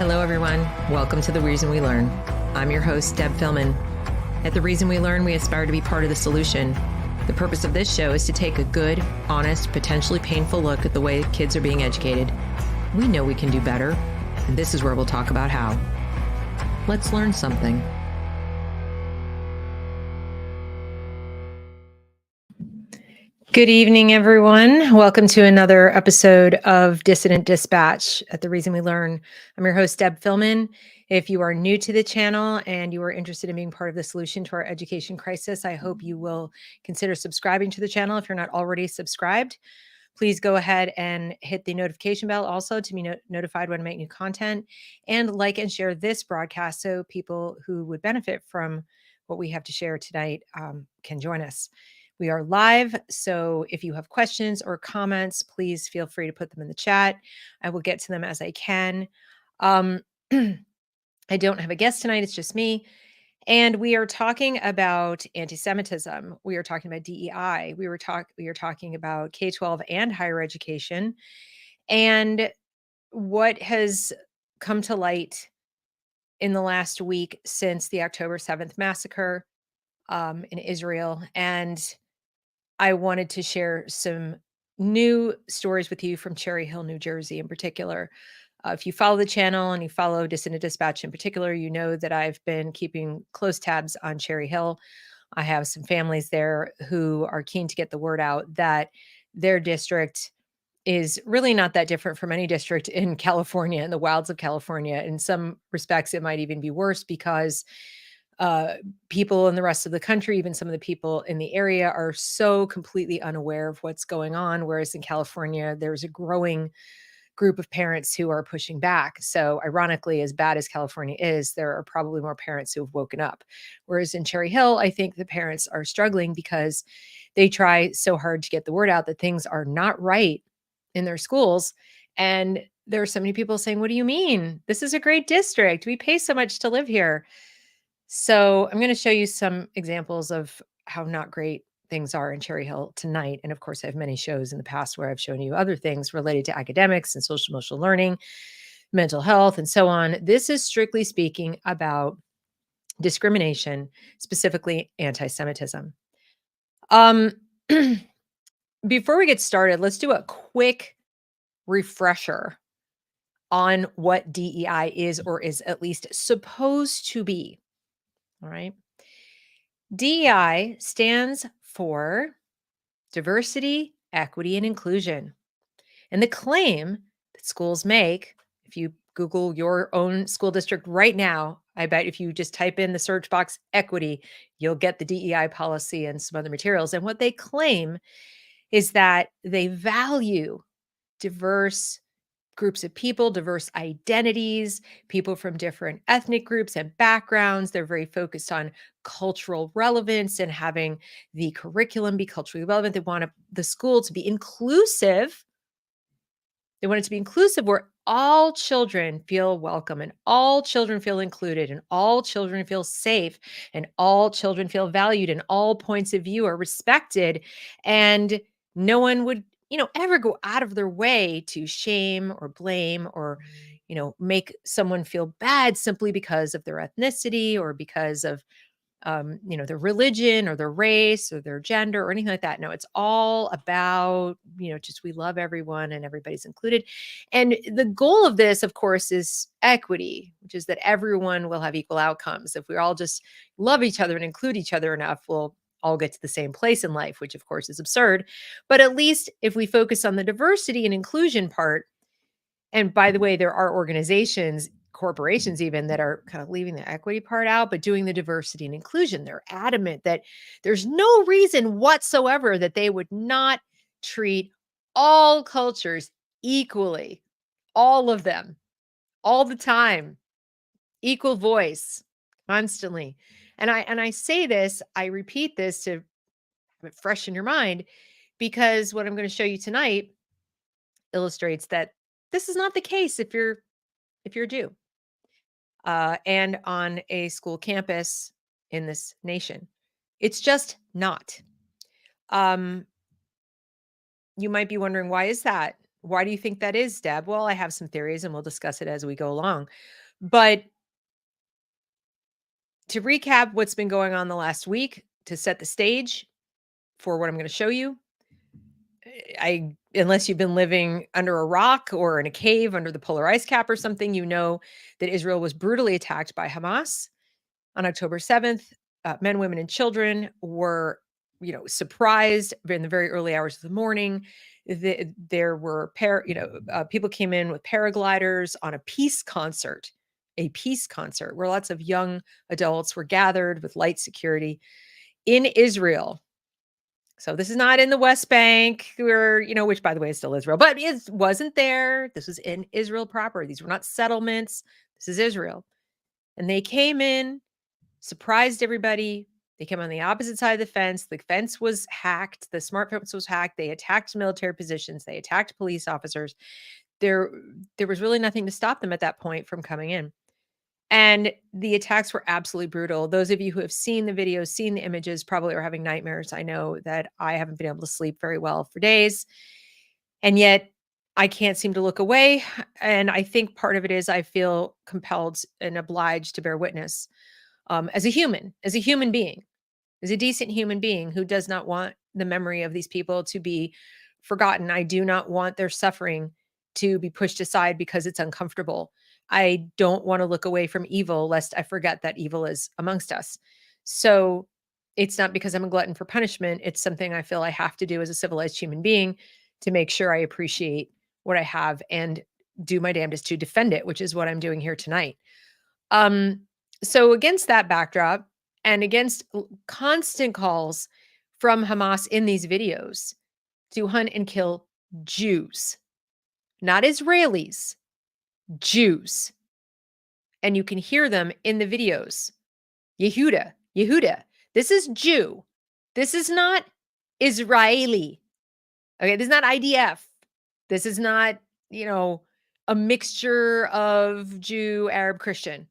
Hello, everyone. Welcome to The Reason We Learn. I'm your host, Deb Philman. At The Reason We Learn, we aspire to be part of the solution. The purpose of this show is to take a good, honest, potentially painful look at the way kids are being educated. We know we can do better, and this is where we'll talk about how. Let's learn something. Good evening, everyone. Welcome to another episode of Dissident Dispatch at The Reason We Learn. I'm your host, Deb Philman. If you are new to the channel and you are interested in being part of the solution to our education crisis, I hope you will consider subscribing to the channel. If you're not already subscribed, please go ahead and hit the notification bell also to be notified when I make new content, and like and share this broadcast so people who would benefit from what we have to share tonight can join us. We are live, so if you have questions or comments, please feel free to put them in the chat. I will get to them as I can. I don't have a guest tonight, it's just me. And we are talking about anti-Semitism. We are talking about DEI. We are talking about K-12 and higher education, and what has come to light in the last week since the October 7th massacre in Israel. And I wanted to share some new stories with you from Cherry Hill, New Jersey in particular. If you follow the channel and you follow Dissident Dispatch in particular, you know that I've been keeping close tabs on Cherry Hill. I have some families there who are keen to get the word out that their district is really not that different from any district in California, in the wilds of California. In some respects, it might even be worse because people in the rest of the country, even some of the people in the area, are so completely unaware of what's going on. Whereas in California, there's a growing group of parents who are pushing back. So ironically, as bad as California is, there are probably more parents who have woken up. Whereas in Cherry Hill, I think the parents are struggling because they try so hard to get the word out that things are not right in their schools. And there are so many people saying, what do you mean? This is a great district. We pay so much to live here. So I'm going to show you some examples of how not great things are in Cherry Hill tonight. And of course, I have many shows in the past where I've shown you other things related to academics and social emotional learning, mental health, and so on. This is strictly speaking about discrimination, specifically anti-Semitism. Before we get started, let's do a quick refresher on what DEI is, or is at least supposed to be. All right. DEI stands for diversity, equity, and inclusion. And the claim that schools make, if you Google your own school district right now, I bet if you just type in the search box equity, you'll get the DEI policy and some other materials. And what they claim is that they value diverse groups of people, diverse identities, people from different ethnic groups and backgrounds. They're very focused on cultural relevance and having the curriculum be culturally relevant. They want the school to be inclusive. They want it to be inclusive where all children feel welcome and all children feel included and all children feel safe and all children feel valued and all points of view are respected. And no one would ever go out of their way to shame or blame or, make someone feel bad simply because of their ethnicity or because of, their religion or their race or their gender or anything like that. No, it's all about, just we love everyone and everybody's included. And the goal of this, of course, is equity, which is that everyone will have equal outcomes. If we all just love each other and include each other enough, we'll all get to the same place in life, which of course is absurd. But at least if we focus on the diversity and inclusion part, and by the way, there are organizations, corporations even, that are kind of leaving the equity part out, but doing the diversity and inclusion. They're adamant that there's no reason whatsoever that they would not treat all cultures equally, all of them, all the time, equal voice, constantly. And I say this, I repeat this to have it fresh in your mind, because what I'm going to show you tonight illustrates that this is not the case if you're a Jew and on a school campus in this nation. It's just not. You might be wondering, why is that? Why do you think that is, Deb? Well, I have some theories and we'll discuss it as we go along. But to recap what's been going on the last week, to set the stage for what I'm going to show you, I unless you've been living under a rock or in a cave under the polar ice cap or something, you know that Israel was brutally attacked by Hamas on October 7th. Men, women, and children were, surprised in the very early hours of the morning. There were people came in with paragliders on a peace concert where lots of young adults were gathered with light security in Israel. So this is not in the West Bank, which by the way is still Israel, but it wasn't there. This was in Israel proper. These were not settlements. This is Israel. And they came in, surprised everybody. They came on the opposite side of the fence. The fence was hacked. The smart fence was hacked. They attacked military positions. They attacked police officers. There was really nothing to stop them at that point from coming in. And the attacks were absolutely brutal. Those of you who have seen the videos, seen the images, probably are having nightmares. I know that I haven't been able to sleep very well for days. And yet I can't seem to look away. And I think part of it is I feel compelled and obliged to bear witness as a human being, as a decent human being who does not want the memory of these people to be forgotten. I do not want their suffering to be pushed aside because it's uncomfortable. I don't want to look away from evil lest I forget that evil is amongst us. So it's not because I'm a glutton for punishment. It's something I feel I have to do as a civilized human being to make sure I appreciate what I have and do my damnedest to defend it, which is what I'm doing here tonight. So against that backdrop and against constant calls from Hamas in these videos to hunt and kill Jews, not Israelis, Jews. And you can hear them in the videos. Yehuda. This is Jew. This is not Israeli. Okay, this is not IDF. This is not, a mixture of Jew, Arab, Christian.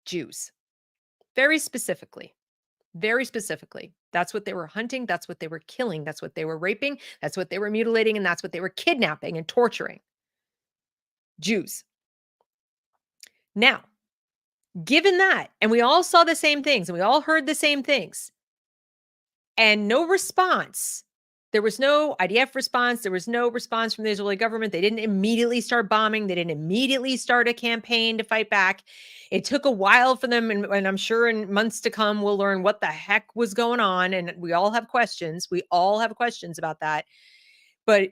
Jews. Very specifically. That's what they were hunting. That's what they were killing. That's what they were raping. That's what they were mutilating. And that's what they were kidnapping and torturing. Jews. Now, given that, and we all saw the same things and we all heard the same things, and no response. There was no IDF response. There was no response from the Israeli government. They didn't immediately start bombing. They didn't immediately start a campaign to fight back. It took a while for them. And I'm sure in months to come, we'll learn what the heck was going on. And we all have questions. We all have questions about that. But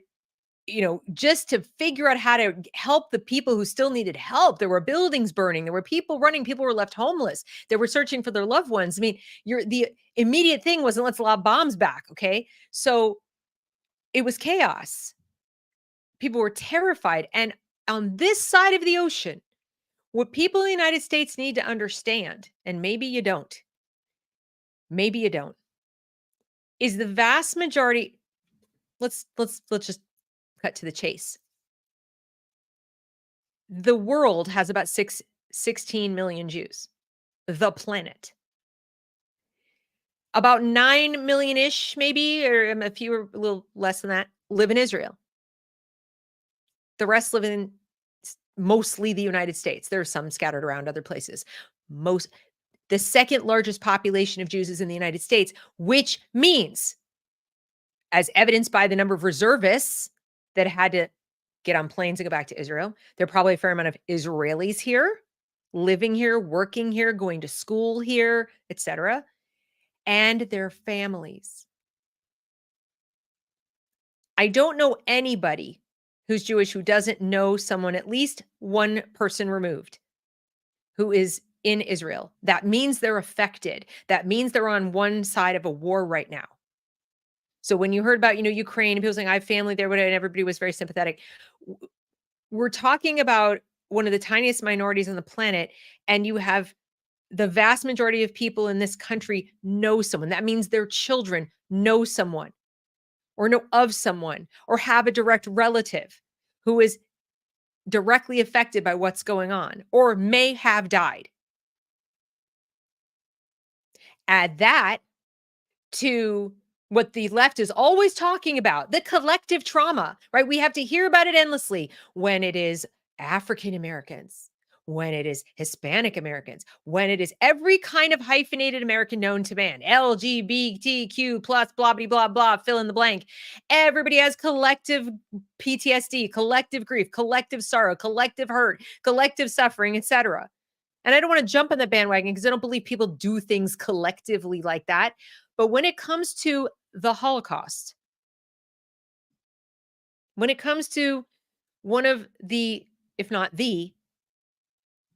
just to figure out how to help the people who still needed help. There were buildings burning. There were people running. People were left homeless. They were searching for their loved ones. I mean, the immediate thing wasn't let's lob bombs back. Okay. So it was chaos. People were terrified. And on this side of the ocean, what people in the United States need to understand, and maybe you don't, is the vast majority. Let's just cut to the chase. The world has about 16 million Jews. The planet. About 9 million-ish, maybe, or a little less than that, live in Israel. The rest live in mostly the United States. There are some scattered around other places. The second largest population of Jews is in the United States, which means, as evidenced by the number of reservists that had to get on planes and go back to Israel, there are probably a fair amount of Israelis here, living here, working here, going to school here, etc., and their families. I don't know anybody who's Jewish who doesn't know someone, at least one person removed, who is in Israel. That means they're affected. That means they're on one side of a war right now. So when you heard about, Ukraine, people saying, I have family there, and everybody was very sympathetic. We're talking about one of the tiniest minorities on the planet, and you have the vast majority of people in this country know someone. That means their children know someone or know of someone or have a direct relative who is directly affected by what's going on or may have died. Add that to, what the left is always talking about, the collective trauma, right? We have to hear about it endlessly when it is African Americans, when it is Hispanic Americans, when it is every kind of hyphenated American known to man, LGBTQ plus, blah, blah, blah, blah, fill in the blank. Everybody has collective PTSD, collective grief, collective sorrow, collective hurt, collective suffering, etc. And I don't want to jump on the bandwagon because I don't believe people do things collectively like that. But when it comes to the Holocaust, when it comes to one of the, if not the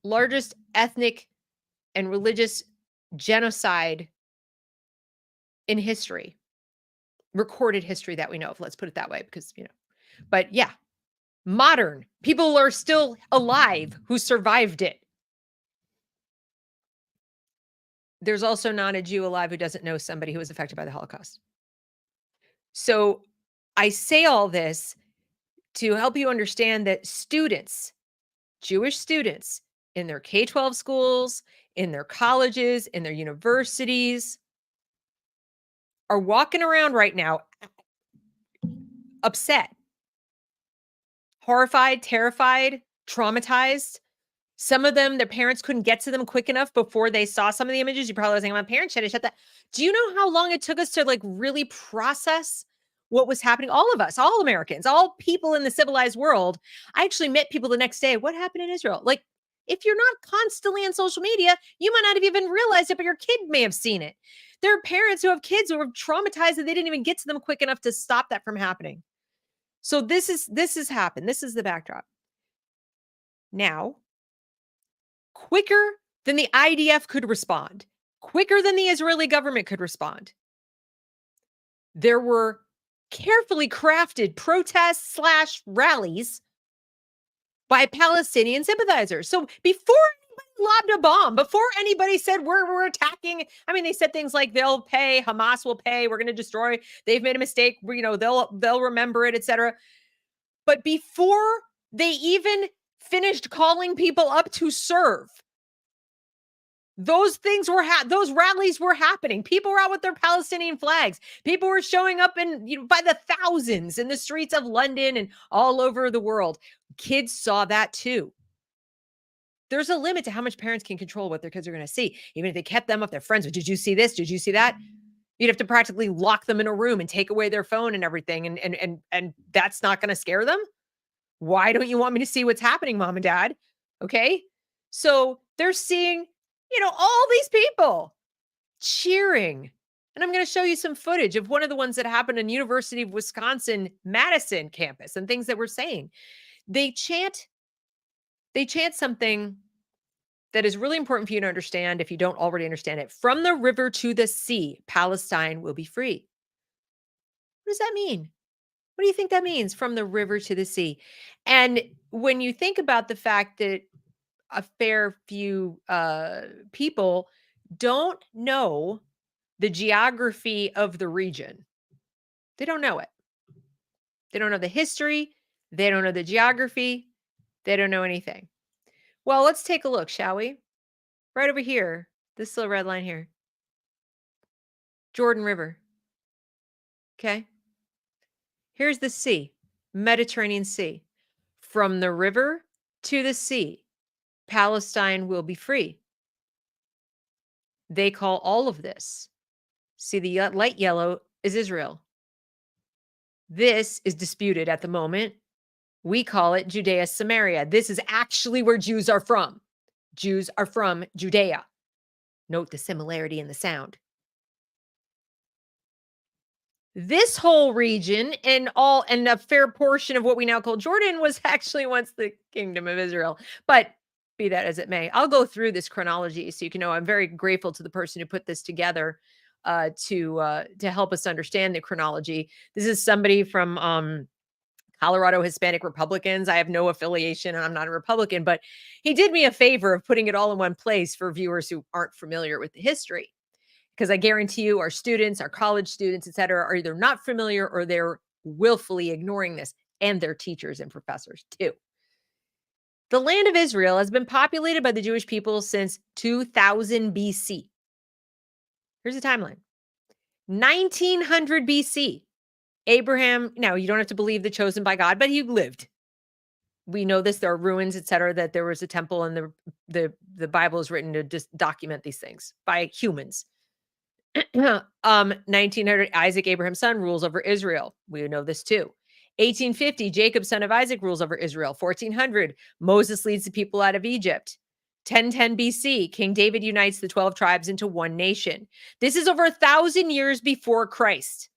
largest ethnic and religious genocide in history, recorded history that we know of, let's put it that way, because, but yeah, modern people are still alive who survived it. There's also not a Jew alive who doesn't know somebody who was affected by the Holocaust. So I say all this to help you understand that students, Jewish students in their K-12 schools, in their colleges, in their universities, are walking around right now upset, horrified, terrified, traumatized. Some of them, their parents couldn't get to them quick enough before they saw some of the images. You probably was thinking, my parents should have shut that. Do you know how long it took us to really process what was happening? All of us, all Americans, all people in the civilized world. I actually met people the next day. What happened in Israel? If you're not constantly on social media, you might not have even realized it, but your kid may have seen it. There are parents who have kids who are traumatized that they didn't even get to them quick enough to stop that from happening. So this has happened. This is the backdrop. Now, quicker than the IDF could respond, quicker than the Israeli government could respond, there were carefully crafted protests / rallies by Palestinian sympathizers. So before anybody lobbed a bomb, before anybody said we're attacking, I mean, they said things like they'll pay, Hamas will pay, we're going to destroy, they've made a mistake, they'll remember it, etc. But before they even finished calling people up to serve, those things were those rallies were happening. People were out with their Palestinian flags. People were showing up by the thousands in the streets of London and all over the world. Kids saw that too. There's a limit to how much parents can control what their kids are going to see. Even if they kept them up, their friends, did you see this? Did you see that? You'd have to practically lock them in a room and take away their phone and everything. And that's not going to scare them. Why don't you want me to see what's happening, mom and dad? Okay. So they're seeing, all these people cheering. And I'm going to show you some footage of one of the ones that happened in University of Wisconsin, Madison campus, and things that we're saying. They chant something that is really important for you to understand if you don't already understand it. From the river to the sea, Palestine will be free. What does that mean? What do you think that means, from the river to the sea? And when you think about the fact that a fair few people don't know the geography of the region, they don't know it. They don't know the history. They don't know the geography. They don't know anything. Well, let's take a look, shall we? Right over here, this little red line here. Jordan River. Okay. Here's the sea, Mediterranean Sea. From the river to the sea, Palestine will be free. They call all of this. See, the light yellow is Israel. This is disputed at the moment. We call it Judea Samaria. This is actually where Jews are from. Jews are from Judea. Note the similarity in the sound. This whole region and a fair portion of what we now call Jordan was actually once the kingdom of Israel. But be that as it may, I'll go through this chronology so you can know I'm very grateful to the person who put this together to help us understand the chronology. This is somebody from Colorado Hispanic Republicans. I have no affiliation and I'm not a Republican, but he did me a favor of putting it all in one place for viewers who aren't familiar with the history. Because I guarantee you our students, our college students, et cetera, are either not familiar or they're willfully ignoring this, and their teachers and professors too. The land of Israel has been populated by the Jewish people since 2000 BC. Here's the timeline. 1900 BC. Abraham, now you don't have to believe the chosen by God, but he lived. We know this. There are ruins, etc., that there was a temple, and the Bible is written to just document these things by humans. 1900, Isaac, Abraham's son, rules over Israel. We know this too. 1850, Jacob, son of Isaac, rules over Israel. 1400, Moses leads the people out of Egypt. 1010 BC, King David unites the 12 tribes into one nation. This is over 1,000 years before Christ,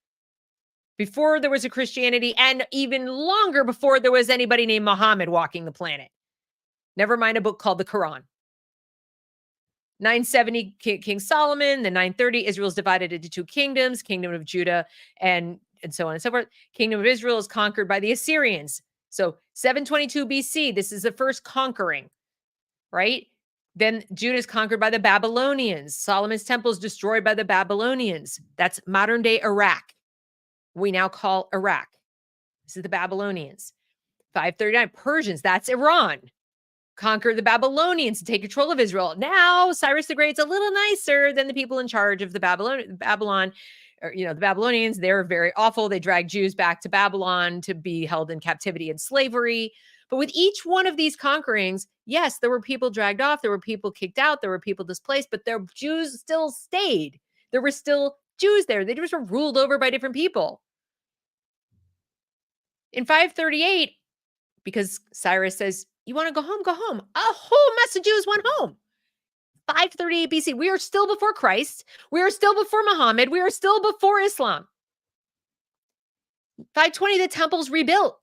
before there was a Christianity, and even longer before there was anybody named Muhammad walking the planet. Never mind a book called the Quran. 970, King Solomon. Then 930, Israel's divided into two kingdoms, kingdom of Judah and so on and so forth. Kingdom of Israel is conquered by the Assyrians. So 722 BC, this is the first conquering, right? Then Judah is conquered by the Babylonians. Solomon's temple is destroyed by the Babylonians. That's modern day Iraq. We now call Iraq. This is the Babylonians. 539, Persians, that's Iran. Conquer the Babylonians to take control of Israel. Now, Cyrus the Great's a little nicer than the people in charge of the Babylon. Or, the Babylonians, they're very awful. They drag Jews back to Babylon to be held in captivity and slavery. But with each one of these conquerings, yes, there were people dragged off. There were people kicked out. There were people displaced, but their Jews still stayed. There were still Jews there. They just were ruled over by different people. In 538, because Cyrus says, you want to go home? Go home. A whole mess of Jews went home. 538 BC. We are still before Christ. We are still before Muhammad. We are still before Islam. 520, the temple's rebuilt.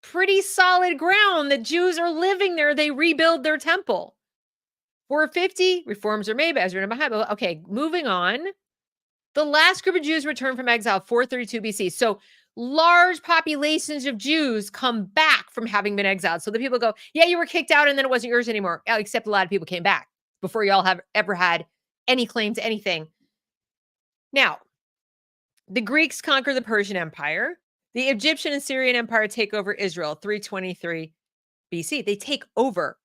Pretty solid ground. The Jews are living there. They rebuild their temple. 450, reforms are made by Ezra and Nehemiah. Okay, moving on. The last group of Jews returned from exile, 432 BC. So large populations of Jews come back from having been exiled. So the people go, yeah, you were kicked out and then it wasn't yours anymore. Except a lot of people came back before y'all have ever had any claim to anything. Now, the Greeks conquer the Persian Empire. The Egyptian and Syrian Empire take over Israel, 323 BC. They take over.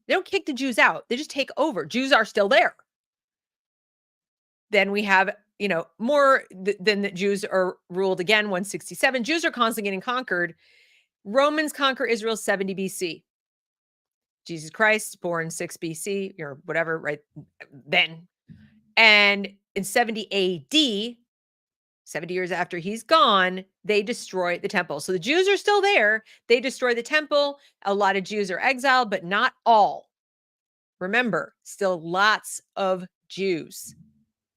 They don't kick the Jews out. They just take over. Jews are still there. Then we have more than the Jews are ruled again, 167. Jews are constantly getting conquered. Romans conquer Israel 70 BC. Jesus Christ, born 6 BC or whatever, right then. And in 70 AD, 70 years after he's gone, they destroy the temple. So the Jews are still there. They destroy the temple. A lot of Jews are exiled, but not all. Remember, still lots of Jews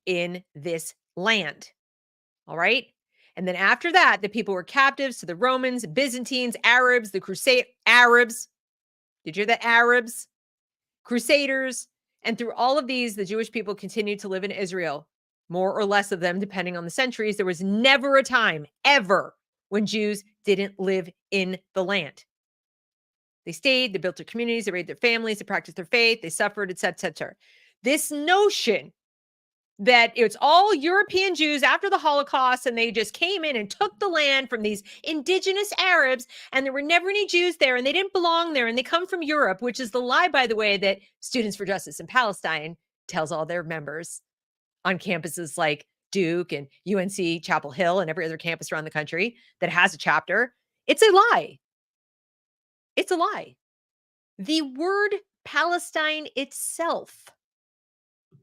in this land. All right. And then after that, the people were captives to the Romans, Byzantines, Arabs, the Arabs. Did you hear that? Arabs, Crusaders. And through all of these, the Jewish people continued to live in Israel, more or less of them, depending on the centuries. There was never a time ever when Jews didn't live in the land. They stayed, they built their communities, they raised their families, they practiced their faith, they suffered, etc. This notion that it's all European Jews after the Holocaust and they just came in and took the land from these indigenous Arabs and there were never any Jews there and they didn't belong there and they come from Europe, which is the lie, by the way, that Students for Justice in Palestine tells all their members on campuses like Duke and UNC Chapel Hill and every other campus around the country that has a chapter. It's a lie. It's a lie. The word Palestine itself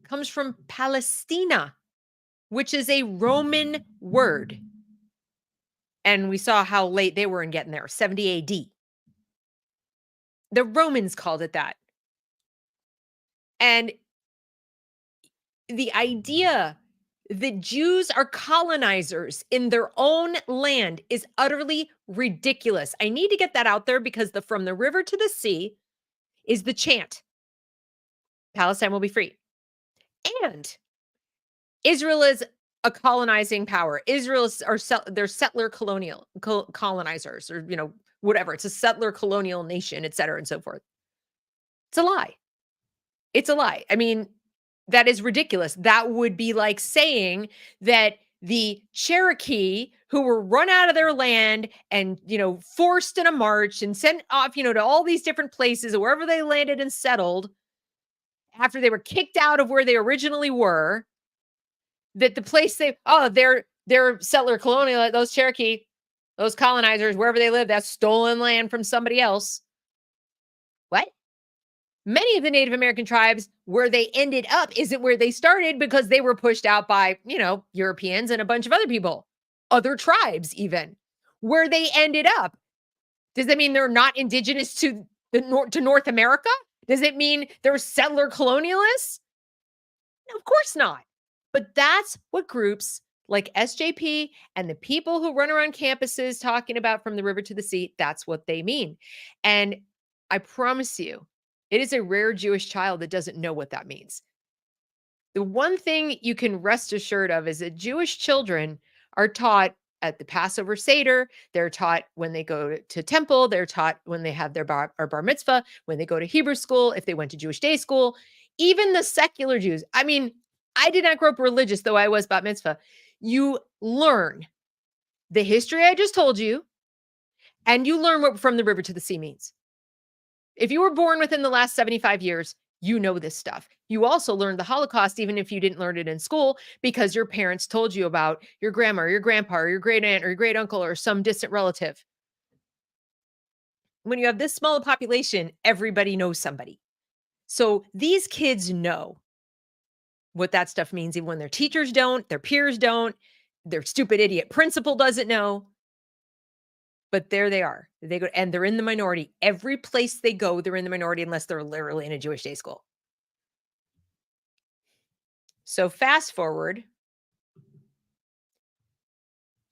comes from Palestina, which is a Roman word. And we saw how late they were in getting there, 70 AD. The Romans called it that. And the idea that Jews are colonizers in their own land is utterly ridiculous. I need to get that out there because from the river to the sea is the chant. Palestine will be free. And Israel is a colonizing power. They're settler colonizers or, whatever. It's a settler colonial nation, et cetera, and so forth. It's a lie. It's a lie. I mean, that is ridiculous. That would be like saying that the Cherokee who were run out of their land and, forced in a march and sent off, to all these different places, wherever they landed and settled, after they were kicked out of where they originally were, that the place they're settler colonial, those Cherokee, those colonizers, wherever they live, that's stolen land from somebody else. What? Many of the Native American tribes, where they ended up isn't where they started because they were pushed out by, Europeans and a bunch of other people, other tribes even. Where they ended up, does that mean they're not indigenous to North America? Does it mean they're settler colonialists? No, of course not. But that's what groups like SJP and the people who run around campuses talking about from the river to the sea, that's what they mean. And I promise you, it is a rare Jewish child that doesn't know what that means. The one thing you can rest assured of is that Jewish children are taught at the Passover Seder. They're taught when they go to temple. They're taught when they have their bar mitzvah, when they go to Hebrew school, if they went to Jewish day school, even the secular Jews. I mean, I did not grow up religious, though I was bat mitzvah. You learn the history I just told you, and you learn what from the river to the sea means. If you were born within the last 75 years, you know this stuff. You also learned the Holocaust, even if you didn't learn it in school, because your parents told you about your grandma or your grandpa or your great aunt or your great uncle or some distant relative. When you have this small a population, everybody knows somebody. So these kids know what that stuff means, even when their teachers don't, their peers don't, their stupid idiot principal doesn't know. But there they are. They go, and they're in the minority. Every place they go, they're in the minority unless they're literally in a Jewish day school. So fast forward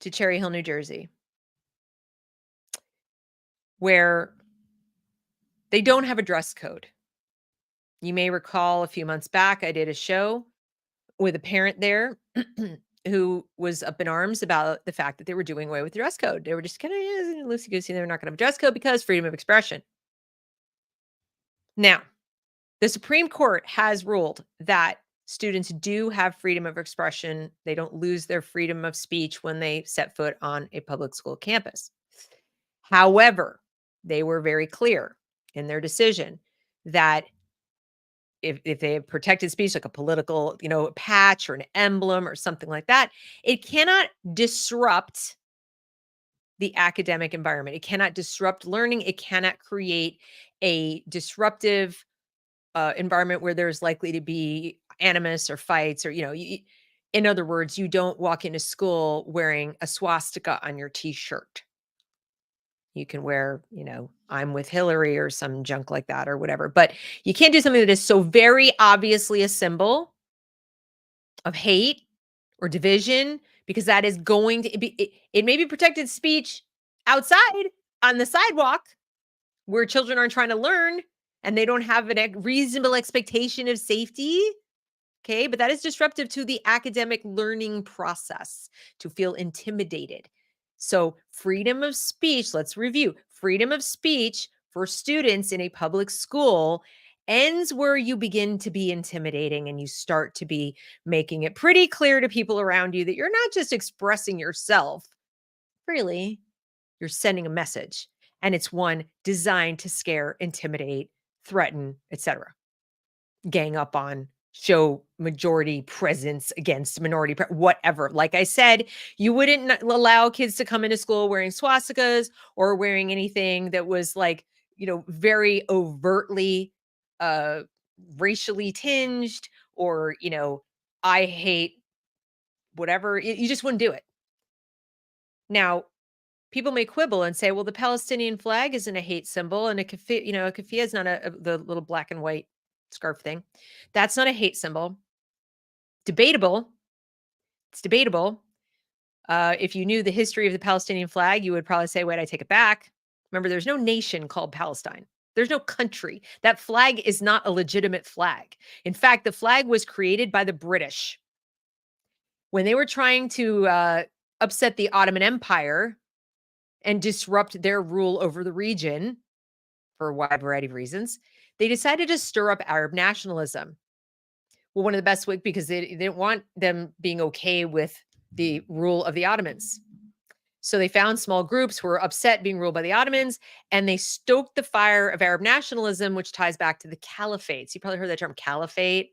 to Cherry Hill, New Jersey, where they don't have a dress code. You may recall a few months back, I did a show with a parent there who was up in arms about the fact that they were doing away with the dress code. They were just kind of loosey-goosey. They were not going to have a dress code because freedom of expression. Now, the Supreme Court has ruled that students do have freedom of expression. They don't lose their freedom of speech when they set foot on a public school campus. However, they were very clear in their decision that if they have protected speech, like a political, patch or an emblem or something like that, it cannot disrupt the academic environment. It cannot disrupt learning. It cannot create a disruptive environment where there's likely to be animus or fights or, in other words, you don't walk into school wearing a swastika on your t-shirt. You can wear, I'm with Hillary or some junk like that or whatever, but you can't do something that is so very obviously a symbol of hate or division, because that is going to be, it may be protected speech outside on the sidewalk where children are trying to learn and they don't have a reasonable expectation of safety. Okay. But that is disruptive to the academic learning process to feel intimidated. So freedom of speech, let's review. Freedom of speech for students in a public school ends where you begin to be intimidating and you start to be making it pretty clear to people around you that you're not just expressing yourself freely, you're sending a message. And it's one designed to scare, intimidate, threaten, etc. Gang up on, show majority presence against minority, whatever. Like I said, you wouldn't allow kids to come into school wearing swastikas or wearing anything that was like, very overtly racially tinged or, I hate whatever. You just wouldn't do it. Now, people may quibble and say, well, the Palestinian flag isn't a hate symbol and a keffiyeh is not the little black and white scarf thing. That's not a hate symbol. Debatable. It's debatable. If you knew the history of the Palestinian flag, you would probably say, wait, I take it back. Remember, there's no nation called Palestine. There's no country. That flag is not a legitimate flag. In fact, the flag was created by the British when they were trying to upset the Ottoman Empire and disrupt their rule over the region for a wide variety of reasons. They decided to stir up Arab nationalism. Well, one of the best ways, because they didn't want them being okay with the rule of the Ottomans. So they found small groups who were upset being ruled by the Ottomans, and they stoked the fire of Arab nationalism, which ties back to the caliphates. You probably heard that term, caliphate,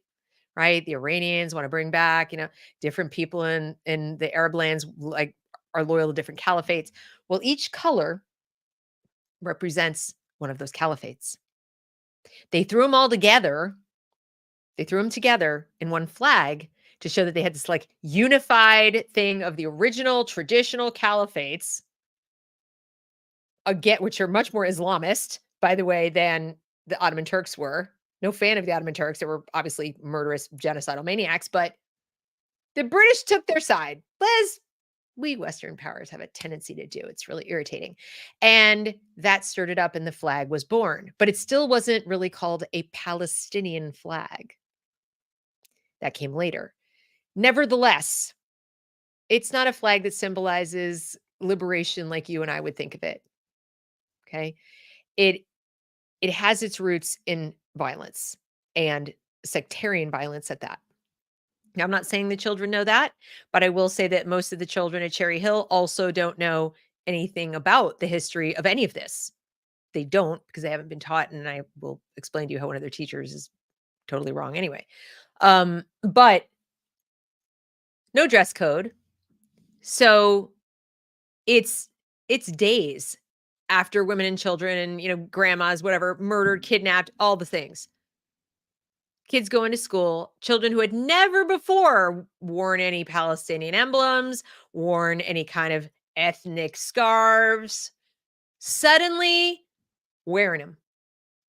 right? The Iranians want to bring back, different people in the Arab lands like are loyal to different caliphates. Well, each color represents one of those caliphates. They threw them all together. They threw them together in one flag to show that they had this like unified thing of the original traditional caliphates, again, which are much more Islamist, by the way, than the Ottoman Turks were. No fan of the Ottoman Turks. They were obviously murderous, genocidal maniacs, but the British took their side, as we Western powers have a tendency to do. It's really irritating. And that stirred it up, and the flag was born. But it still wasn't really called a Palestinian flag. That came later. Nevertheless, it's not a flag that symbolizes liberation like you and I would think of it. Okay. It it has its roots in violence and sectarian violence at that. Now, I'm not saying the children know that, but I will say that most of the children at Cherry Hill also don't know anything about the history of any of this. They don't because they haven't been taught, and I will explain to you how one of their teachers is totally wrong anyway. But no dress code. So it's days after women and children and grandmas, whatever, murdered, kidnapped, all the things. Kids going to school, children who had never before worn any Palestinian emblems, worn any kind of ethnic scarves, suddenly wearing them,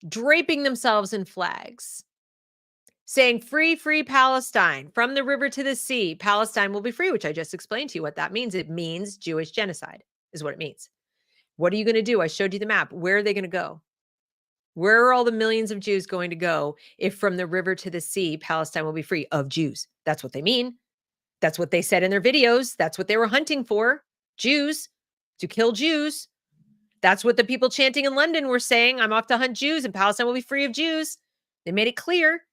draping themselves in flags, saying, "Free, free Palestine, from the river to the sea, Palestine will be free," which I just explained to you what that means. It means Jewish genocide, is what it means. What are you going to do? I showed you the map. Where are they going to go? Where are all the millions of Jews going to go if from the river to the sea, Palestine will be free of Jews? That's what they mean. That's what they said in their videos. That's what they were hunting for. Jews, to kill Jews. That's what the people chanting in London were saying. I'm off to hunt Jews and Palestine will be free of Jews. They made it clear.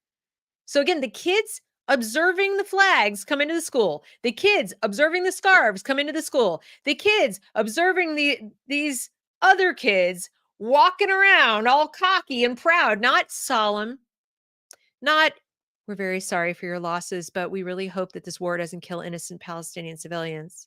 So again, the kids observing the flags come into the school. The kids observing the scarves come into the school. The kids observing these other kids walking around all cocky and proud, not solemn, not, "We're very sorry for your losses, but we really hope that this war doesn't kill innocent Palestinian civilians."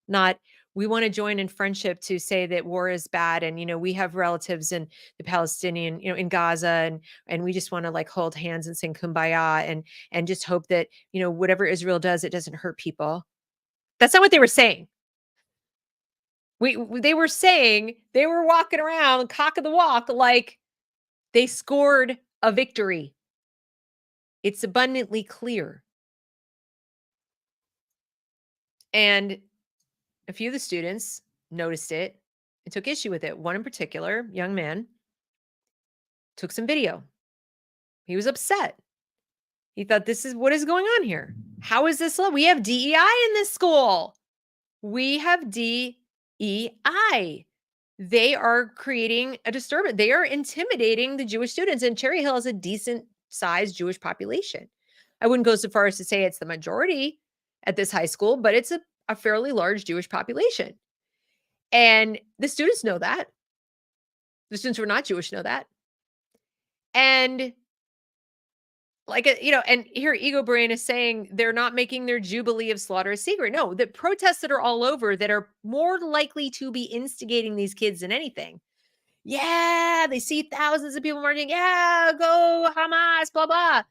Not, "We want to join in friendship to say that war is bad, and we have relatives in the Palestinian, in Gaza, and we just want to like hold hands and sing kumbaya and just hope that whatever Israel does, it doesn't hurt people." That's not what they were saying. They were saying, they were walking around cock of the walk like they scored a victory. It's abundantly clear. And a few of the students noticed it and took issue with it. One in particular, young man, took some video. He was upset. He thought, "This is what is going on here. How is this we have DEI in this school. We have DEI. They are creating a disturbance. They are intimidating the Jewish students." And Cherry Hill has a decent sized Jewish population. I wouldn't go so far as to say it's the majority at this high school, but it's a fairly large Jewish population. And the students know that. The students who are not Jewish know that. And like, and here Ego Brain is saying they're not making their Jubilee of Slaughter a secret. No, the protests that are all over that are more likely to be instigating these kids than anything. Yeah, they see thousands of people marching. Yeah, go Hamas, blah, blah.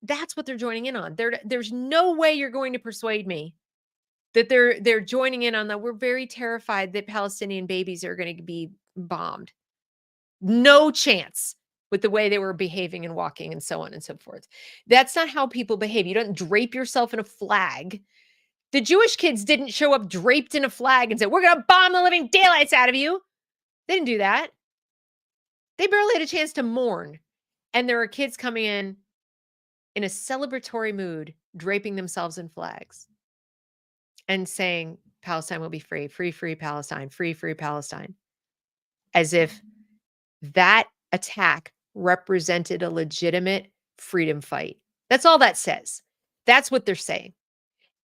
That's what they're joining in on. There's no way you're going to persuade me that they're joining in on that. We're very terrified that Palestinian babies are going to be bombed. No chance with the way they were behaving and walking and so on and so forth. That's not how people behave. You don't drape yourself in a flag. The Jewish kids didn't show up draped in a flag and say, "We're going to bomb the living daylights out of you." They didn't do that. They barely had a chance to mourn. And there are kids coming in a celebratory mood, draping themselves in flags and saying, "Palestine will be free, free, free Palestine, free, free Palestine." As if that attack represented a legitimate freedom fight. That's all that says. That's what they're saying.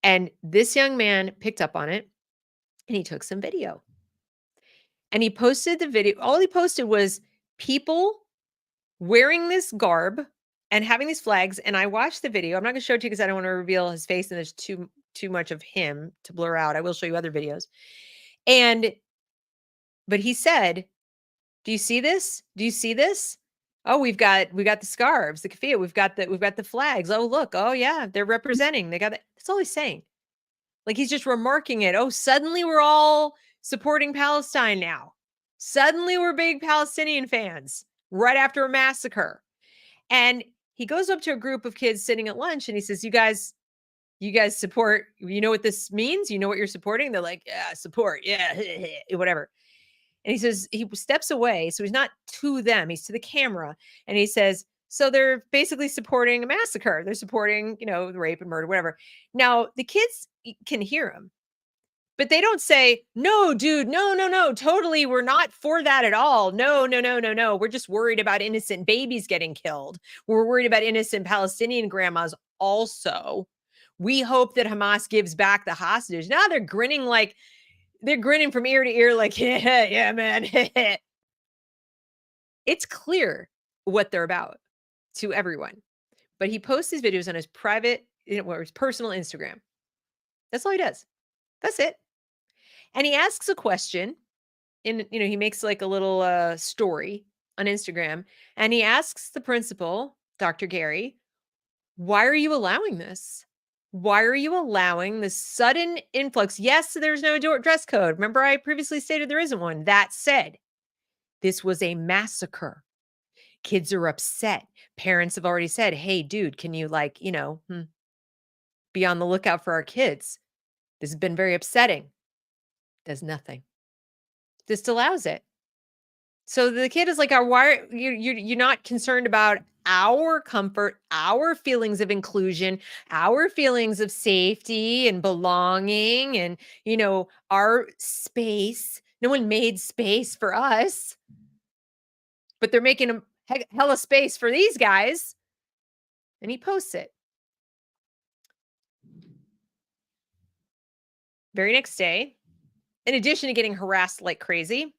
And this young man picked up on it and he took some video. And he posted the video. All he posted was people wearing this garb and having these flags. And I watched the video. I'm not going to show it to you because I don't want to reveal his face and there's too much of him to blur out. I will show you other videos. But he said, "Do you see this? Do you see this? Oh, we got the scarves, the keffiyeh. We've got the flags. Oh, look. Oh, yeah, they're representing. They got that." That's all he's saying. Like he's just remarking it. Oh, suddenly we're all supporting Palestine now. Suddenly we're big Palestinian fans right after a massacre. And he goes up to a group of kids sitting at lunch and he says, you guys support, you know what this means? You know what you're supporting? They're like, yeah, support. Yeah, whatever. And he says, he steps away. So he's not to them, he's to the camera. And he says, so they're basically supporting a massacre. They're supporting, the rape and murder, whatever. Now the kids can hear him, but they don't say, no, dude, no, totally. We're not for that at all. No. We're just worried about innocent babies getting killed. We're worried about innocent Palestinian grandmas also. We hope that Hamas gives back the hostages. Now they're grinning from ear to ear like, yeah, man. It's clear what they're about to everyone. But he posts these videos on his private, or his personal Instagram. That's all he does. That's it. And he asks a question he makes like a little story on Instagram. And he asks the principal, Dr. Gary, why are you allowing this? Why are you allowing this sudden influx? Yes, there's no dress code. Remember, I previously stated there isn't one. That said, this was a massacre. Kids are upset. Parents have already said, hey, dude, can you be on the lookout for our kids? This has been very upsetting. Does nothing. Just allows it. So the kid is like, why are you're not concerned about our comfort, our feelings of inclusion, our feelings of safety and belonging and, our space. No one made space for us, but they're making a hella space for these guys. And he posts it. Very next day, in addition to getting harassed like crazy,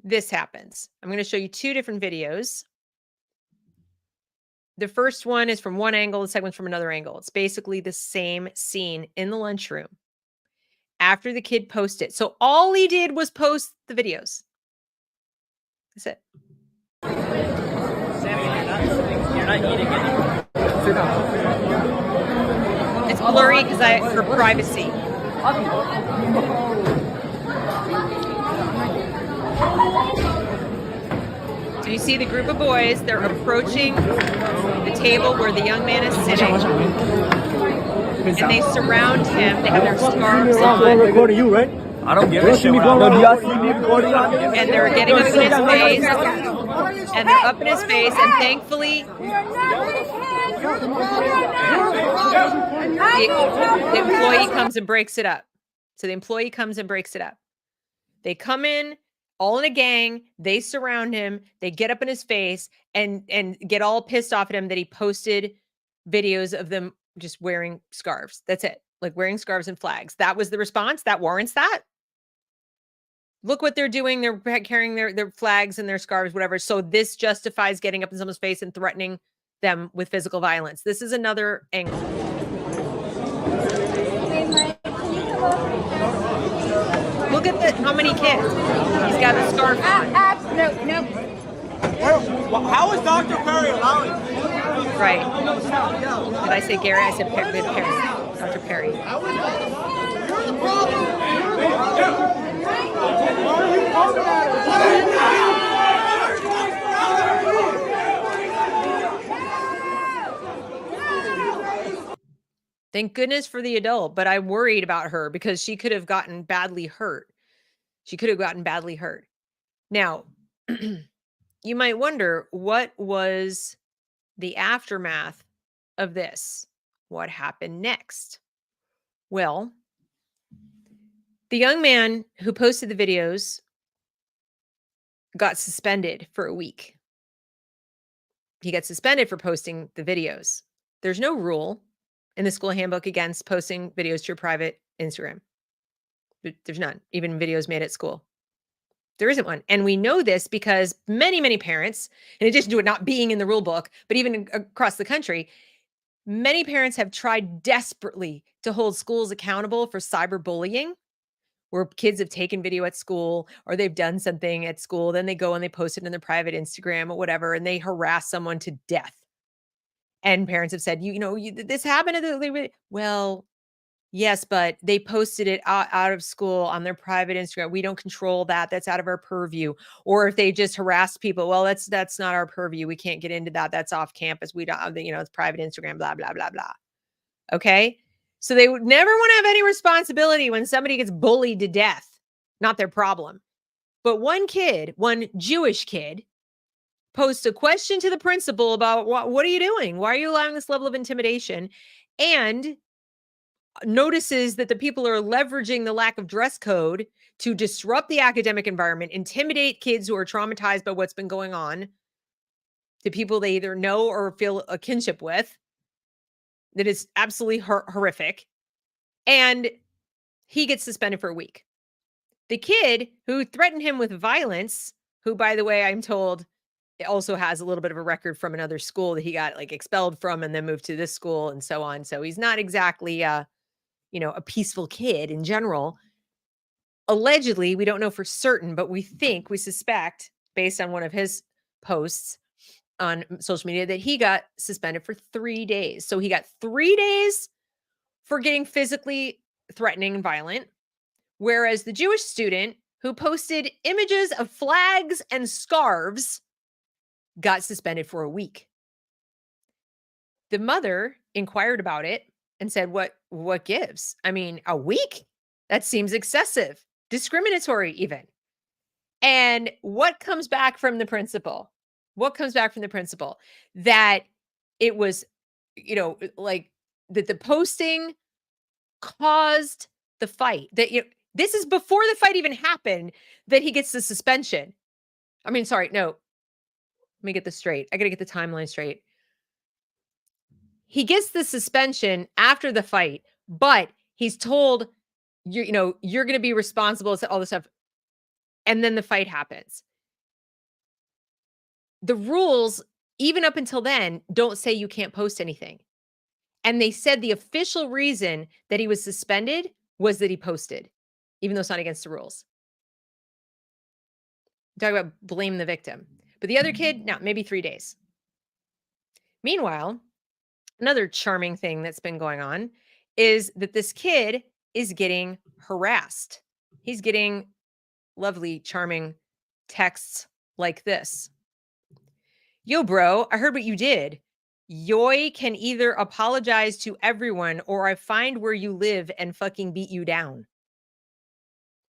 this happens. I'm going to show you two different videos. The first one is from one angle, the second one's from another angle. It's basically the same scene in the lunchroom after the kid posted. So all he did was post the videos. That's it. Sammy, you're not eating anymore. Sit down. It's blurry for privacy. So you see the group of boys, they're approaching the table where the young man is sitting. And they surround him. They have their scarves on. I'm recording you, right? I don't give a shit. And they're getting up in his face. And they're up in his face. And thankfully, the employee comes and breaks it up. So the employee comes and breaks it up. They come in all in a gang. They surround him. They get up in his face and get all pissed off at him that he posted videos of them just wearing scarves. That's it. Like wearing scarves and flags. That was the response. That warrants that. Look what they're doing. They're carrying their flags and their scarves, whatever. So this justifies getting up in someone's face and threatening them with physical violence. This is another angle. Look at how many kids. He's got a scarf on. No. How is Dr. Perry allowing? Right. Did I say Gary? I said Perry. Dr. Perry. You're the problem. Thank goodness for the adult, but I'm worried about her because she could have gotten badly hurt. Now, you might wonder, what was the aftermath of this? What happened next? Well, the young man who posted the videos got suspended for a week. He got suspended for posting the videos. There's no rule in the school handbook against posting videos to your private Instagram. There's none, even videos made at school. There isn't one. And we know this because many, many parents, in addition to it not being in the rule book, but even across the country, many parents have tried desperately to hold schools accountable for cyberbullying, where kids have taken video at school or they've done something at school. Then they go and they post it in their private Instagram or whatever, and they harass someone to death. And parents have said, this happened. Well, yes, but they posted it out of school on their private Instagram. We don't control that. That's out of our purview. Or if they just harass people, well, that's not our purview. We can't get into that. That's off campus. We don't, it's private Instagram, blah, blah, blah, blah. Okay. So they would never want to have any responsibility when somebody gets bullied to death. Not their problem. But one Jewish kid, posts a question to the principal about what are you doing? Why are you allowing this level of intimidation? And notices that the people are leveraging the lack of dress code to disrupt the academic environment, intimidate kids who are traumatized by what's been going on, to people they either know or feel a kinship with. That is absolutely horrific. And he gets suspended for a week. The kid who threatened him with violence, who, by the way, I'm told also has a little bit of a record from another school that he got expelled from and then moved to this school and so on. So he's not exactly a peaceful kid in general. Allegedly, we don't know for certain, but we suspect, based on one of his posts on social media, that he got suspended for 3 days. So he got 3 days for getting physically threatening and violent, whereas the Jewish student who posted images of flags and scarves got suspended for a week. The mother inquired about it and said, what gives? I mean, a week? That seems excessive, discriminatory even. And what comes back from the principal? That it was, that the posting caused the fight. That this is before the fight even happened, that he gets the suspension. I mean, sorry, no. Let me get this straight. I got to get the timeline straight. He gets the suspension after the fight, but he's told, you're going to be responsible for all this stuff. And then the fight happens. The rules, even up until then, don't say you can't post anything. And they said the official reason that he was suspended was that he posted, even though it's not against the rules. Talk about blame the victim. But the other kid, no, maybe 3 days. Meanwhile, another charming thing that's been going on is that this kid is getting harassed. He's getting lovely, charming texts like this. Yo, bro, I heard what you did. Yoy can either apologize to everyone or I find where you live and fucking beat you down.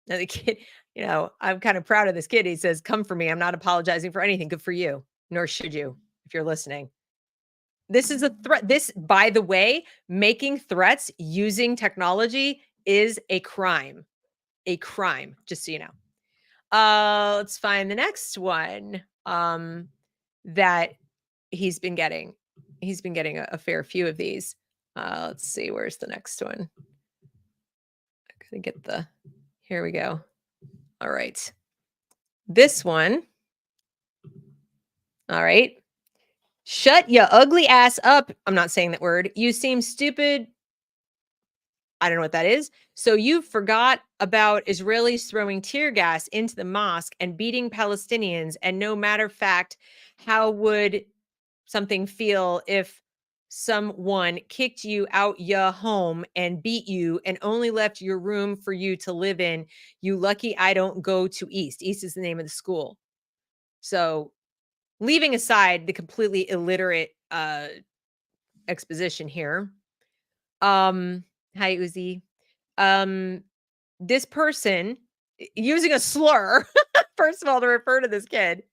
Now the kid, I'm kind of proud of this kid. He says, come for me. I'm not apologizing for anything. Good for you. Nor should you, if you're listening. This is a threat. This, by the way, making threats using technology is a crime. A crime, just so you know. Let's find the next one that he's been getting. He's been getting a fair few of these. Let's see, where's the next one? I gotta get here we go. All right. This one. All right. Shut your ugly ass up. I'm not saying that word. You seem stupid. I don't know what that is. So you forgot about Israelis throwing tear gas into the mosque and beating Palestinians. And no matter of fact, how would something feel if someone kicked you out your home and beat you and only left your room for you to live in? You lucky I don't go to East. East is the name of the school. So leaving aside the completely illiterate exposition here. Hi, Uzi. This person using a slur, first of all, to refer to this kid.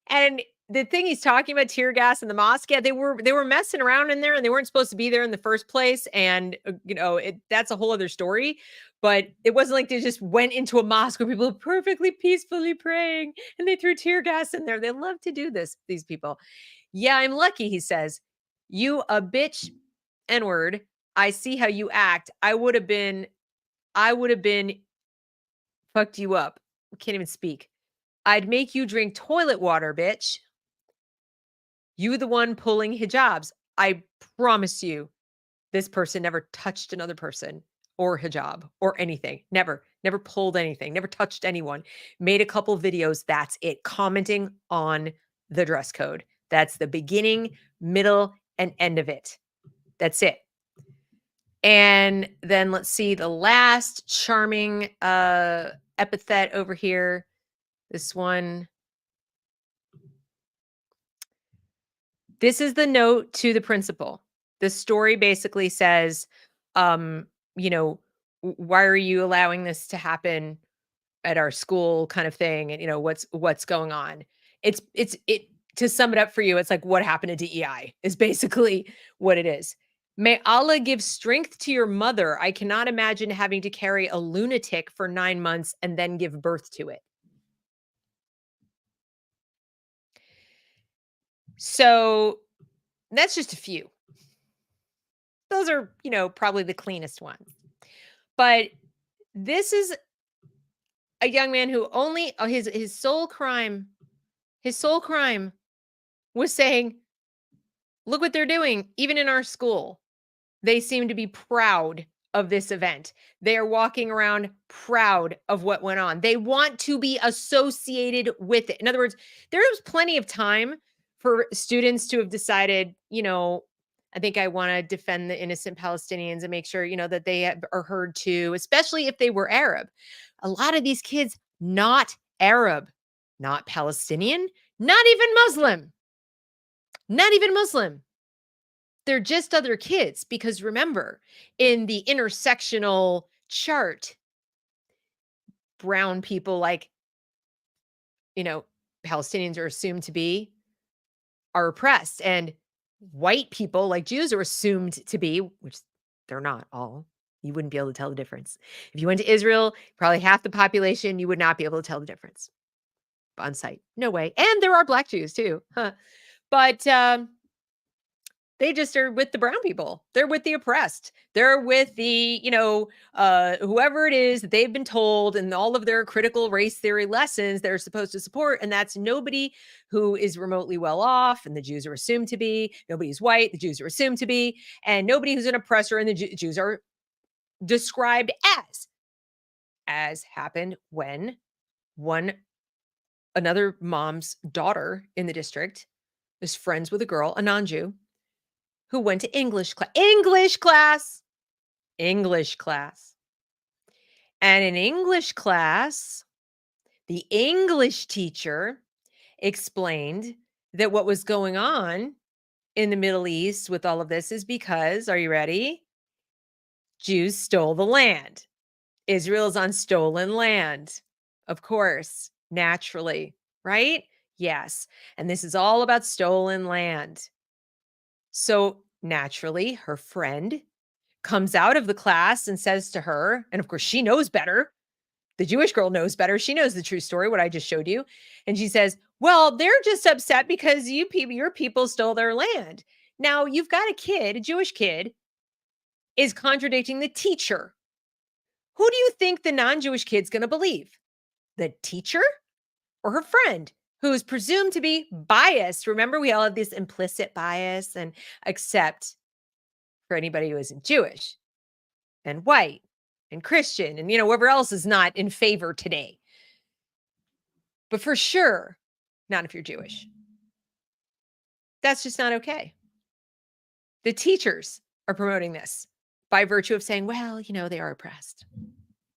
And the thing he's talking about, tear gas in the mosque, yeah, they were messing around in there and they weren't supposed to be there in the first place. And, that's a whole other story. But it wasn't like they just went into a mosque where people are perfectly peacefully praying and they threw tear gas in there. They love to do this, these people. Yeah, I'm lucky, he says. You a bitch, N-word. I see how you act. I would have been fucked you up. can't even speak. I'd make you drink toilet water, bitch. You the one pulling hijabs. I promise you, this person never touched another person or hijab or anything. Never pulled anything, never touched anyone. Made a couple videos. That's it. Commenting on the dress code. That's the beginning, middle, and end of it. That's it. And then let's see the last charming epithet over here. This one. This is the note to the principal. The story basically says, you know, why are you allowing this to happen at our school kind of thing? And, what's going on? It to sum it up for you, it's like what happened to DEI is basically what it is. May Allah give strength to your mother. I cannot imagine having to carry a lunatic for 9 months and then give birth to it. So that's just a few. Those are, probably the cleanest ones. But this is a young man who only his sole crime was saying, look what they're doing, even in our school. They seem to be proud of this event. They are walking around proud of what went on. They want to be associated with it. In other words, there was plenty of time for students to have decided, I think I want to defend the innocent Palestinians and make sure, that they are heard too, especially if they were Arab. A lot of these kids, not Arab, not Palestinian, not even Muslim. They're just other kids, because remember, in the intersectional chart, brown people like, Palestinians are assumed to be, are oppressed, and white people like Jews are assumed to be, which they're not all. You wouldn't be able to tell the difference. If you went to Israel, probably half the population, you would not be able to tell the difference on site. No way. And there are black Jews too. But they just are with the brown people. They're with the oppressed. They're with the, whoever it is that they've been told and all of their critical race theory lessons they're supposed to support. And that's nobody who is remotely well off, and the Jews are assumed to be. Nobody's white, the Jews are assumed to be. And nobody who's an oppressor, and the Jews are described as happened when another mom's daughter in the district is friends with a girl, a non-Jew, who went to English class. And in English class, the English teacher explained that what was going on in the Middle East with all of this is because, are you ready? Jews stole the land. Israel is on stolen land. Of course, naturally, right? Yes. And this is all about stolen land. So naturally, her friend comes out of the class and says to her, and of course she knows better. The Jewish girl knows better. She knows the true story, what I just showed you. And she says, well, they're just upset because your people stole their land. Now you've got a Jewish kid is contradicting the teacher. Who do you think the non-Jewish kid's going to believe? The teacher or her friend, who is presumed to be biased? Remember, we all have this implicit bias, and except for anybody who isn't Jewish and white and Christian and, whoever else is not in favor today. But for sure, not if you're Jewish. That's just not okay. The teachers are promoting this by virtue of saying, well, they are oppressed.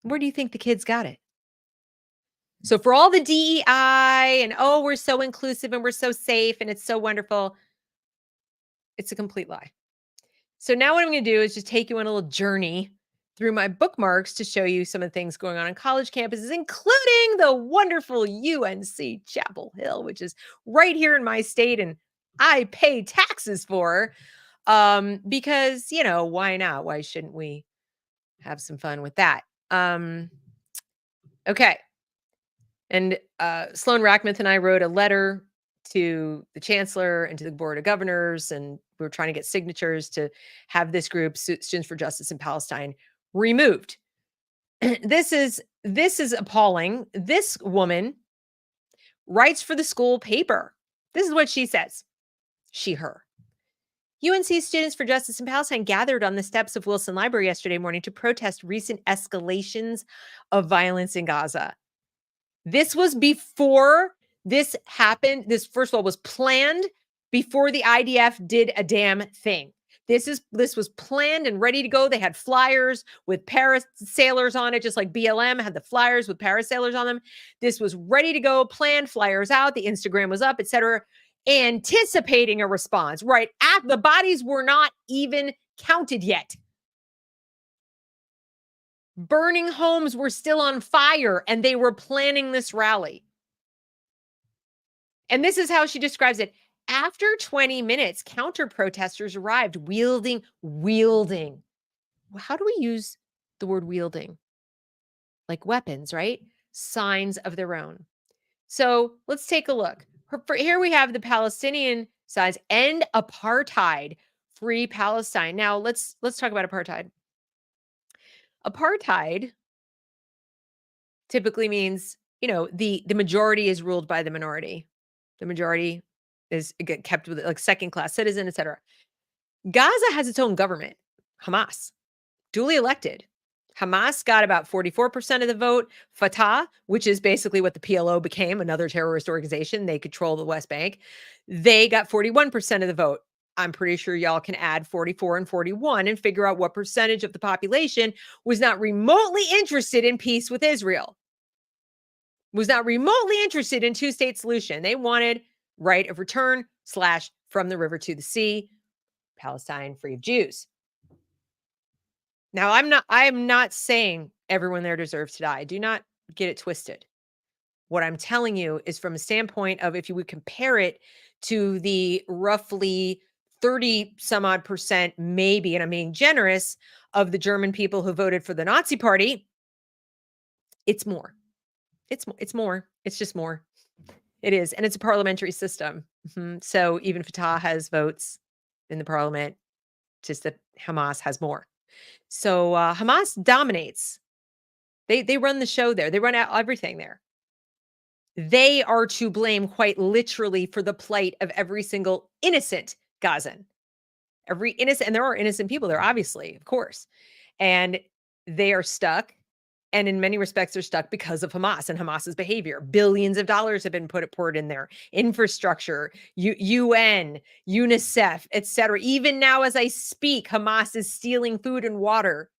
Where do you think the kids got it? So for all the DEI and, oh, we're so inclusive and we're so safe and it's so wonderful, it's a complete lie. So now what I'm going to do is just take you on a little journey through my bookmarks to show you some of the things going on college campuses, including the wonderful UNC Chapel Hill, which is right here in my state and I pay taxes for, because, why not? Why shouldn't we have some fun with that? Okay. And Sloan Rackmuth and I wrote a letter to the chancellor and to the board of governors, and we were trying to get signatures to have this group, Students for Justice in Palestine, removed. This is this is appalling. This woman writes for the school paper. This is what she says. She, her. UNC Students for Justice in Palestine gathered on the steps of Wilson Library yesterday morning to protest recent escalations of violence in Gaza. This was before this happened. This, first of all, was planned before the IDF did a damn thing. This was planned and ready to go. They had flyers with parasailers on it, just like BLM had the flyers with parasailers on them. This was ready to go, planned, flyers out, the Instagram was up, etc., anticipating a response. Right after the bodies were not even counted yet. Burning homes were still on fire, and they were planning this rally. And this is how she describes it. After 20 minutes, counter-protesters arrived wielding. How do we use the word wielding? Like weapons, right? Signs of their own. So let's take a look. Here we have the Palestinian sides, end apartheid, free Palestine. Now let's talk about apartheid. Apartheid typically means, the majority is ruled by the minority. The majority is kept with like second-class citizen, etc. Gaza has its own government, Hamas, duly elected. Hamas got about 44% of the vote. Fatah, which is basically what the PLO became, another terrorist organization, they control the West Bank. They got 41% of the vote. I'm pretty sure y'all can add 44 and 41 and figure out what percentage of the population was not remotely interested in peace with Israel, was not remotely interested in two-state solution. They wanted right of return / from the river to the sea, Palestine free of Jews. Now, I am not saying everyone there deserves to die. Do not get it twisted. What I'm telling you is from a standpoint of, if you would compare it to the roughly 30 some odd percent, maybe, and I'm being generous, of the German people who voted for the Nazi party, it's more. It's more. It's just more. It is. And it's a parliamentary system. So even Fatah has votes in the parliament, just that Hamas has more. So Hamas dominates. They run the show there. They run out everything there. They are to blame, quite literally, for the plight of every single innocent Gazan. Every innocent, and there are innocent people there, obviously, of course. And they are stuck. And in many respects, they're stuck because of Hamas and Hamas's behavior. Billions of dollars have been poured in there. Infrastructure, UN, UNICEF, etc. Even now, as I speak, Hamas is stealing food and water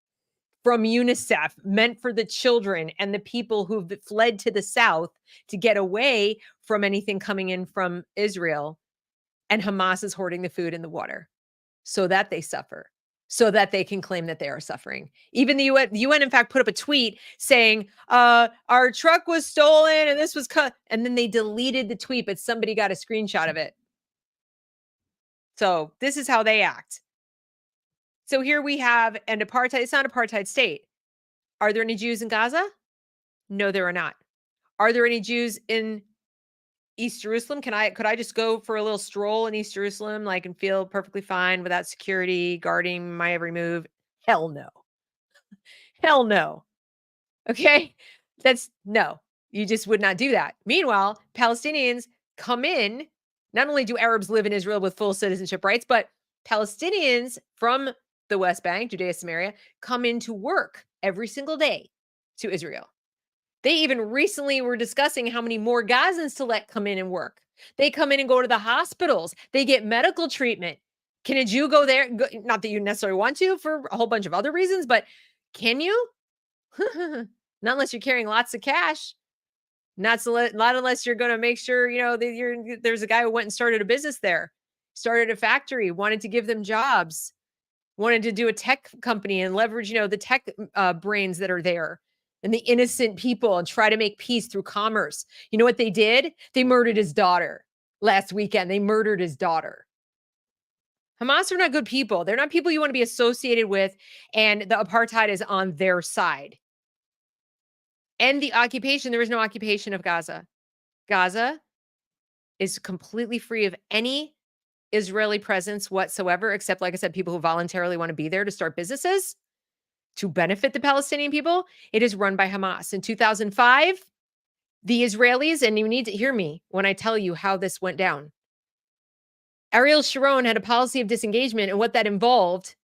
from UNICEF, meant for the children and the people who've fled to the south to get away from anything coming in from Israel. And Hamas is hoarding the food and the water so that they suffer, so that they can claim that they are suffering. Even the UN, in fact, put up a tweet saying, our truck was stolen and this was cut. And then they deleted the tweet, but somebody got a screenshot of it. So this is how they act. So here we have an apartheid. It's not an apartheid state. Are there any Jews in Gaza? No, there are not. Are there any Jews in East Jerusalem? Could I just go for a little stroll in East Jerusalem, and feel perfectly fine without security guarding my every move? Hell no. Hell no. Okay? No. You just would not do that. Meanwhile, Palestinians come in. Not only do Arabs live in Israel with full citizenship rights, but Palestinians from the West Bank, Judea, Samaria, come in to work every single day to Israel. They even recently were discussing how many more Gazans to let come in and work. They come in and go to the hospitals. They get medical treatment. Can a Jew go there? Not that you necessarily want to for a whole bunch of other reasons, but can you? Not unless you're carrying lots of cash. Not unless you're going to make sure, there's a guy who went and started a business there, started a factory, wanted to give them jobs, wanted to do a tech company and leverage, the tech brains that are there and the innocent people and try to make peace through commerce. You know what they did? They murdered his daughter last weekend. They murdered his daughter. Hamas are not good people. They're not people you want to be associated with, and the apartheid is on their side. And the occupation, there is no occupation of Gaza. Gaza is completely free of any Israeli presence whatsoever, except, like I said, people who voluntarily want to be there to start businesses. to benefit the Palestinian people. It is run by Hamas. In 2005, the Israelis, and you need to hear me when I tell you how this went down. Ariel Sharon had a policy of disengagement, and what that involved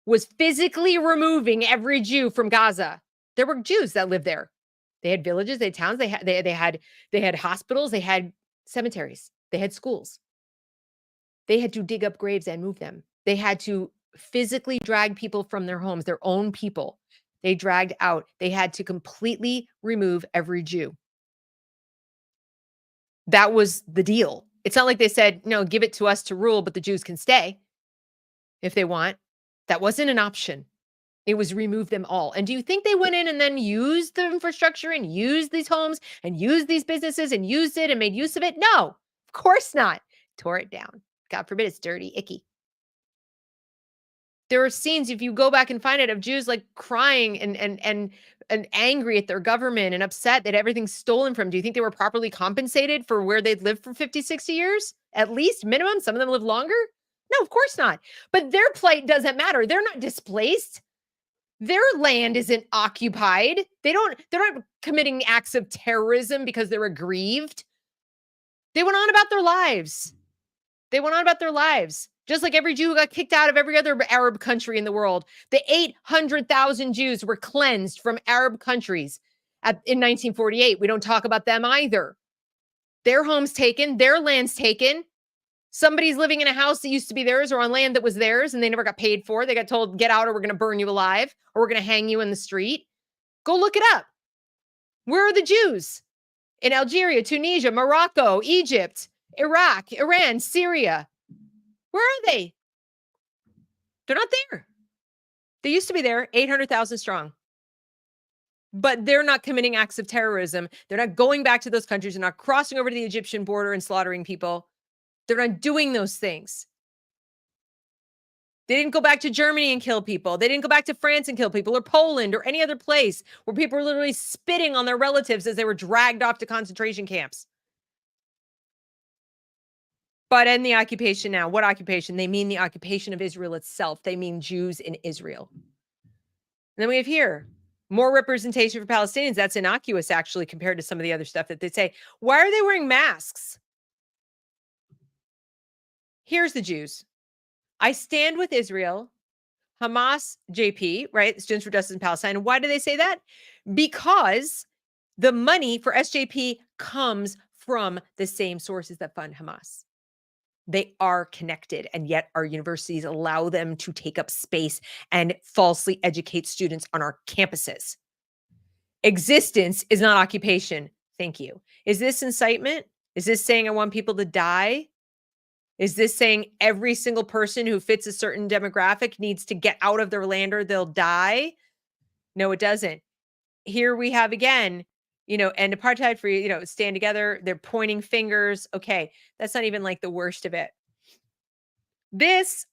was physically removing every Jew from Gaza. There were Jews that lived there. They had villages, they had towns, they had hospitals, they had cemeteries, they had schools. They had to dig up graves and move them. They had to physically drag people from their homes, their own people. They dragged out. They had to completely remove every Jew. That was the deal. It's not like they said, no, give it to us to rule, but the Jews can stay if they want. That wasn't an option. It was remove them all. And do you think they went in and then used the infrastructure and used these homes and used these businesses and used it and made use of it? No, of course not. Tore it down. God forbid it's dirty, icky. There are scenes, if you go back and find it, of Jews like crying and angry at their government and upset that everything's stolen from. Do you think they were properly compensated for where they'd lived for 50, 60 years? At least minimum. Some of them live longer. No, of course not. But their plight doesn't matter. They're not displaced. Their land isn't occupied. They're not committing acts of terrorism because they're aggrieved. They went on about their lives. Just like every Jew who got kicked out of every other Arab country in the world. The 800,000 Jews were cleansed from Arab countries in 1948. We don't talk about them either. Their homes taken, their lands taken. Somebody's living in a house that used to be theirs or on land that was theirs and they never got paid for. They got told, get out or we're going to burn you alive or we're going to hang you in the street. Go look it up. Where are the Jews? In Algeria, Tunisia, Morocco, Egypt, Iraq, Iran, Syria. Where are they? They're not there. They used to be there, 800,000 strong. But they're not committing acts of terrorism. They're not going back to those countries. They're not crossing over to the Egyptian border and slaughtering people. They're not doing those things. They didn't go back to Germany and kill people. They didn't go back to France and kill people or Poland or any other place where people were literally spitting on their relatives as they were dragged off to concentration camps. But in the occupation now, what occupation? They mean the occupation of Israel itself. They mean Jews in Israel. And then we have here more representation for Palestinians. That's innocuous, actually, compared to some of the other stuff that they say. Why are they wearing masks? Here's the Jews. I stand with Israel, Hamas, JP, right? Students for Justice in Palestine. Why do they say that? Because the money for SJP comes from the same sources that fund Hamas. They are connected, and yet our universities allow them to take up space and falsely educate students on our campuses. Existence is not occupation. Thank you. Is this incitement? Is this saying I want people to die? Is this saying every single person who fits a certain demographic needs to get out of their land or they'll die? No, it doesn't. Here we have again, and apartheid for, stand together. They're pointing fingers. Okay, that's not even like the worst of it. This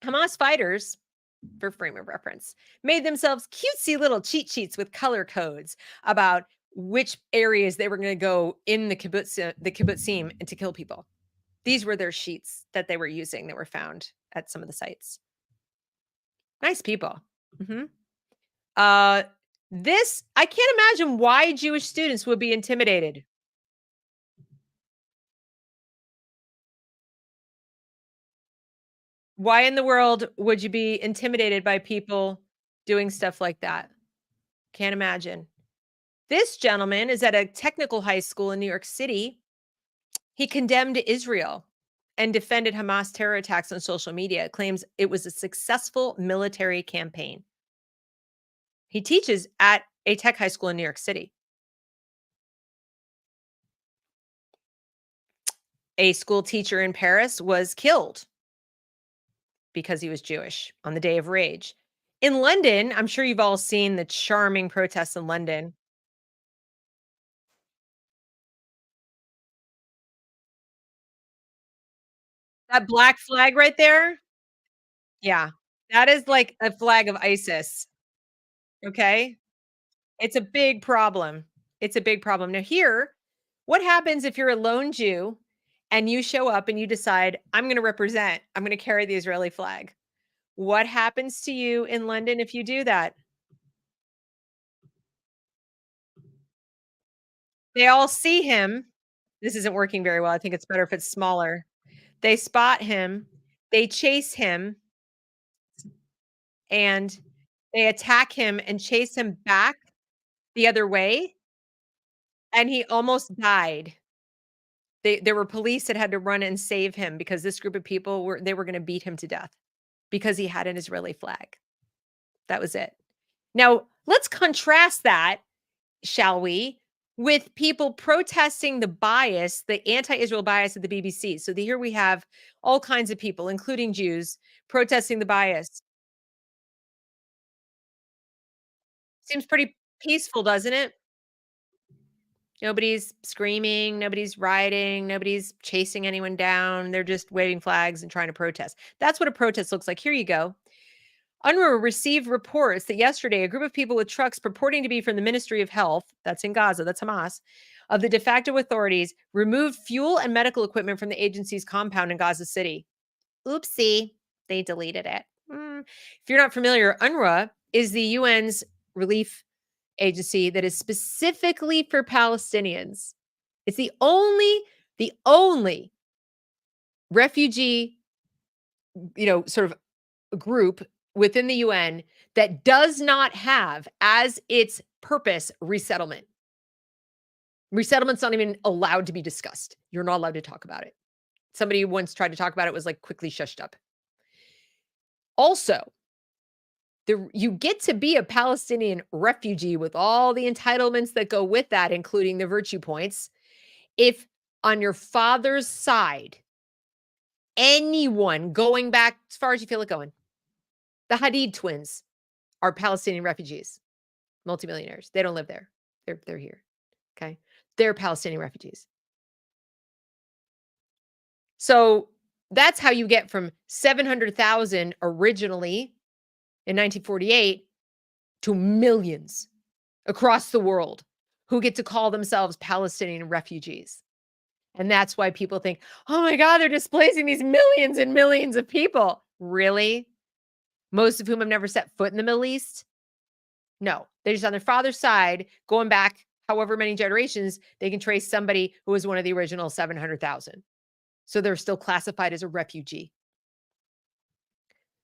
Hamas fighters, for frame of reference, made themselves cutesy little cheat sheets with color codes about which areas they were going to go in the kibbutzim and to kill people. These were their sheets that they were using that were found at some of the sites. Nice people. I can't imagine why Jewish students would be intimidated. Why in the world would you be intimidated by people doing stuff like that? Can't imagine. This gentleman is at a technical high school in New York City. He condemned Israel and defended Hamas terror attacks on social media, claims it was a successful military campaign. He teaches at a tech high school in New York City. A school teacher in Paris was killed because he was Jewish on the Day of Rage. In London, I'm sure you've all seen the charming protests in London. That black flag right there? Yeah. That is like a flag of ISIS. Okay? It's a big problem. It's a big problem. Now here, what happens if you're a lone Jew and you show up and you decide, I'm going to carry the Israeli flag? What happens to you in London if you do that? They all see him. This isn't working very well. I think it's better if it's smaller. They spot him, they chase him, and they attack him and chase him back the other way, and he almost died. There were police that had to run and save him because this group of people were gonna beat him to death because he had an Israeli flag. That was it. Now, let's contrast that, shall we, with people protesting the bias, the anti-Israel bias at the BBC. So here we have all kinds of people, including Jews, protesting the bias. Seems pretty peaceful, doesn't it? Nobody's screaming, nobody's rioting, nobody's chasing anyone down. They're just waving flags and trying to protest. That's what a protest looks like. Here you go. UNRWA received reports that yesterday a group of people with trucks purporting to be from the Ministry of Health, that's in Gaza, that's Hamas, of the de facto authorities, removed fuel and medical equipment from the agency's compound in Gaza City. Oopsie, they deleted it. If you're not familiar, UNRWA is the UN's relief agency that is specifically for Palestinians. It's the only refugee, sort of group within the UN that does not have as its purpose resettlement. Resettlement's not even allowed to be discussed. You're not allowed to talk about it. Somebody once tried to talk about it, was like quickly shushed up. Also, you get to be a Palestinian refugee with all the entitlements that go with that, including the virtue points, if on your father's side, anyone going back as far as you feel like going, the Hadid twins are Palestinian refugees, multimillionaires. They don't live there. They're here. Okay. They're Palestinian refugees. So that's how you get from 700,000 originally in 1948 to millions across the world who get to call themselves Palestinian refugees. And that's why people think, oh my God, they're displacing these millions and millions of people. Really? Most of whom have never set foot in the Middle East? No, they're just on their father's side, going back however many generations, they can trace somebody who was one of the original 700,000. So they're still classified as a refugee.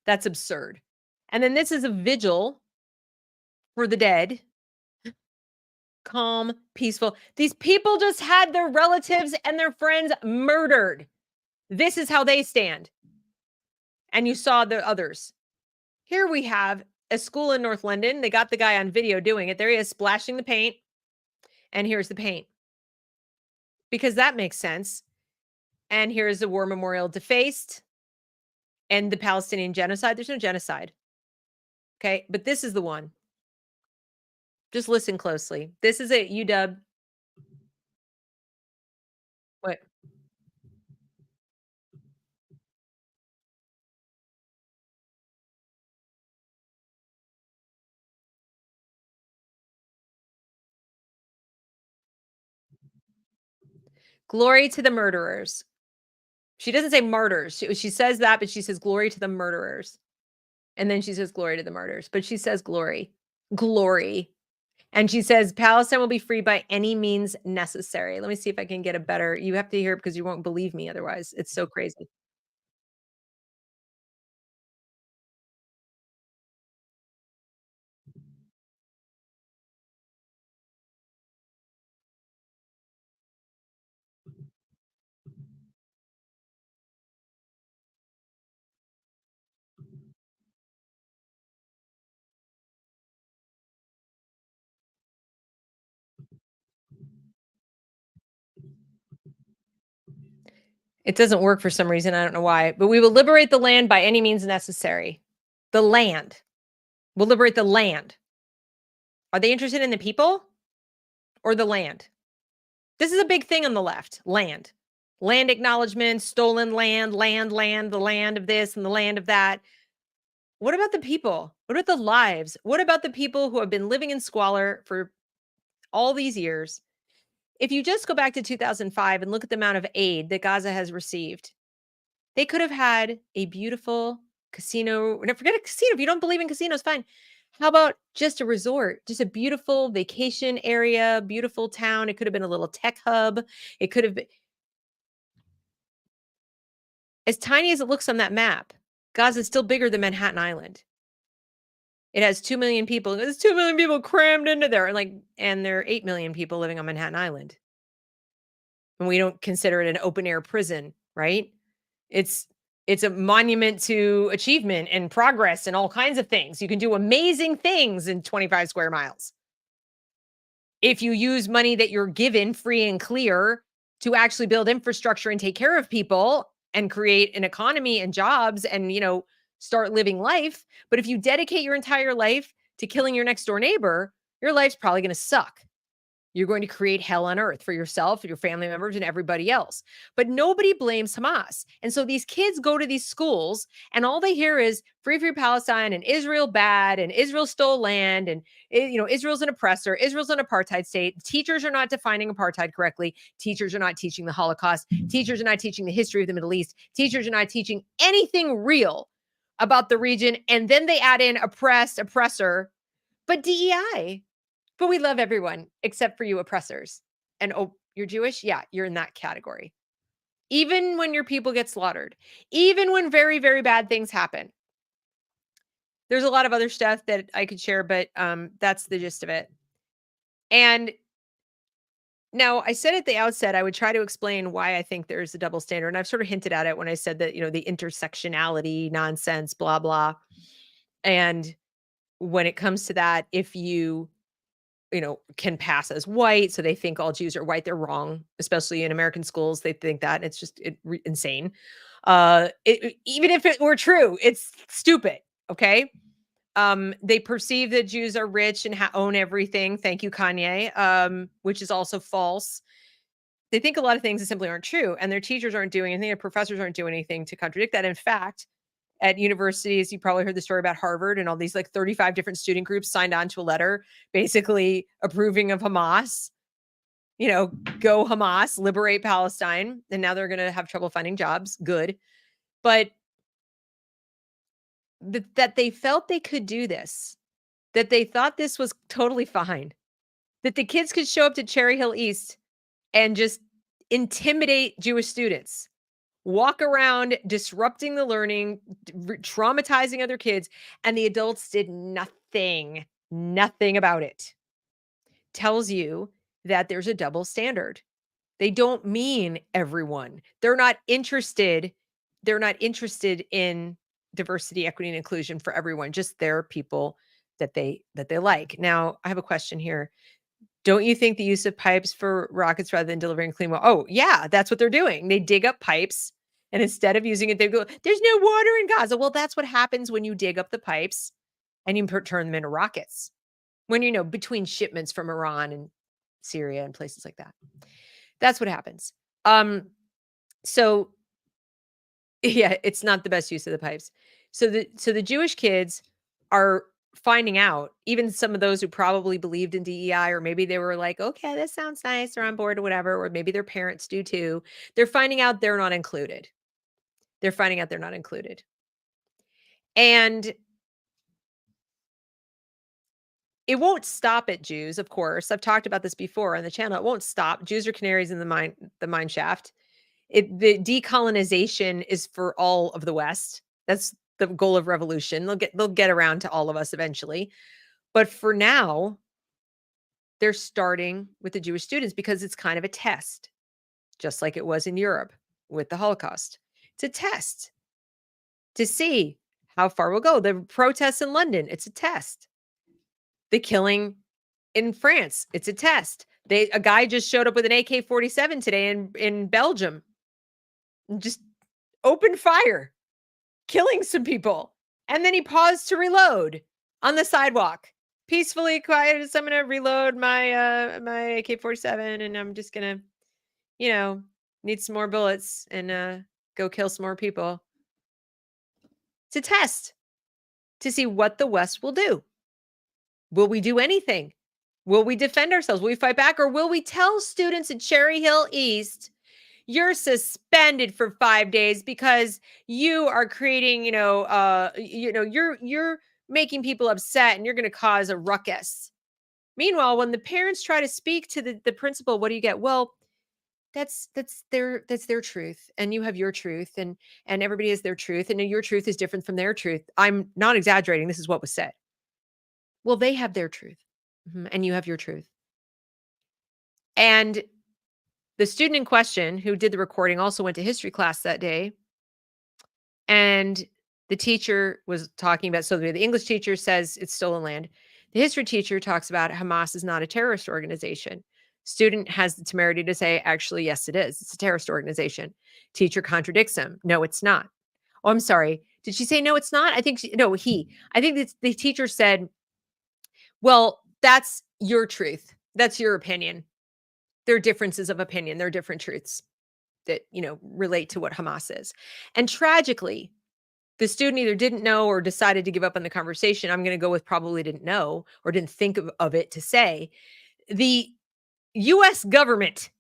That's absurd. And then this is a vigil for the dead. Calm, peaceful. These people just had their relatives and their friends murdered. This is how they stand. And you saw the others. Here we have a school in North London. They got the guy on video doing it. There he is splashing the paint. And here's the paint. Because that makes sense. And here's the war memorial defaced. And the Palestinian genocide. There's no genocide. Okay. But this is the one. Just listen closely. This is a UW. What? Glory to the murderers. She doesn't say martyrs. She says that, but she says glory to the murderers. And then she says glory to the martyrs, but she says glory. Glory. And she says Palestine will be free by any means necessary. Let me see if I can get a better. You have to hear it because you won't believe me otherwise. It's so crazy. It doesn't work for some reason. I don't know why, but we will liberate the land by any means necessary. The land. We'll liberate the land. Are they interested in the people or the land? This is a big thing on the left. Land. Land acknowledgement, stolen land, the land of this and the land of that. What about the people? What about the lives? What about the people who have been living in squalor for all these years? If you just go back to 2005 and look at the amount of aid that Gaza has received, they could have had a beautiful casino. No, forget a casino. If you don't believe in casinos, fine. How about just a resort, just a beautiful vacation area, beautiful town? It could have been a little tech hub. It could have been as tiny as it looks on that map. Gaza is still bigger than Manhattan Island. It has 2 million people. There's 2 million people crammed into there. And there are 8 million people living on Manhattan Island. And we don't consider it an open air prison, right? It's a monument to achievement and progress and all kinds of things. You can do amazing things in 25 square miles. If you use money that you're given free and clear to actually build infrastructure and take care of people and create an economy and jobs and, start living life. But if you dedicate your entire life to killing your next door neighbor, your life's probably going to suck. You're going to create hell on earth for yourself, your family members, and everybody else. But nobody blames Hamas. And so these kids go to these schools and all they hear is free Palestine and Israel bad and Israel stole land and Israel's an oppressor, Israel's an apartheid state. Teachers are not defining apartheid correctly. Teachers are not teaching the Holocaust. Teachers are not teaching the history of the Middle East. Teachers are not teaching anything real about the region. And then they add in oppressed, oppressor, but DEI. But we love everyone except for you oppressors. And oh, you're Jewish? Yeah, you're in that category. Even when your people get slaughtered, even when very, very bad things happen. There's a lot of other stuff that I could share, but that's the gist of it. And now I said at the outset, I would try to explain why I think there's a double standard. And I've sort of hinted at it when I said that, the intersectionality nonsense, blah, blah. And when it comes to that, if you can pass as white. So they think all Jews are white. They're wrong, especially in American schools. They think that it's just insane. Even if it were true, it's stupid. Okay. They perceive that Jews are rich and own everything. Thank you, Kanye. Which is also false. They think a lot of things simply aren't true, and their teachers aren't doing anything. Their professors aren't doing anything to contradict that. In fact, at universities, you probably heard the story about Harvard and all these 35 different student groups signed on to a letter basically approving of Hamas, go Hamas, liberate Palestine. And now they're going to have trouble finding jobs. Good. But that they felt they could do this, that they thought this was totally fine, that the kids could show up to Cherry Hill East and just intimidate Jewish students, walk around disrupting the learning, traumatizing other kids, and the adults did nothing about it. Tells you that there's a double standard. They don't mean everyone. They're not interested in diversity, equity, and inclusion for everyone, just their people that they like. Now, I have a question here. Don't you think the use of pipes for rockets rather than delivering clean water? Oh, yeah, that's what they're doing. They dig up pipes, and instead of using it, they go, there's no water in Gaza. Well, that's what happens when you dig up the pipes and you turn them into rockets. When, between shipments from Iran and Syria and places like that. That's what happens. So, yeah, it's not the best use of the pipes. So the Jewish kids are finding out, even some of those who probably believed in DEI, or maybe they were like, okay, this sounds nice, they're on board or whatever, or maybe their parents do too. They're finding out they're not included. And it won't stop at Jews, of course. I've talked about this before on the channel. It won't stop. Jews are canaries in the mine shaft. The decolonization is for all of the West. That's the goal of revolution. They'll get around to all of us eventually. But for now, they're starting with the Jewish students because it's kind of a test, just like it was in Europe with the Holocaust. It's a test to see how far we'll go. The protests in London, it's a test. The killing in France, it's a test. A guy just showed up with an AK-47 today in Belgium. Just opened fire, killing some people. And then he paused to reload on the sidewalk. Peacefully, quiet. So I'm going to reload my my AK-47 and I'm just going to, need some more bullets and go kill some more people. It's a test to see what the West will do. Will we do anything? Will we defend ourselves? Will we fight back? Or will we tell students at Cherry Hill East, you're suspended for 5 days because you are creating, you're making people upset and you're going to cause a ruckus. Meanwhile, when the parents try to speak to the principal, what do you get? Well, that's their truth, and you have your truth, and everybody has their truth, and your truth is different from their truth. I'm not exaggerating. This is what was said. Well, they have their truth, and you have your truth. And the student in question who did the recording also went to history class that day. And the teacher was talking about, so the English teacher says it's stolen land. The history teacher talks about Hamas is not a terrorist organization. Student has the temerity to say, actually, yes, it is. It's a terrorist organization. Teacher contradicts him. No, it's not. Oh, I'm sorry. Did she say no, it's not? I think I think the teacher said, well, that's your truth. That's your opinion. There are differences of opinion. There are different truths that, relate to what Hamas is. And tragically, the student either didn't know or decided to give up on the conversation. I'm going to go with probably didn't know or didn't think of it to say. The US government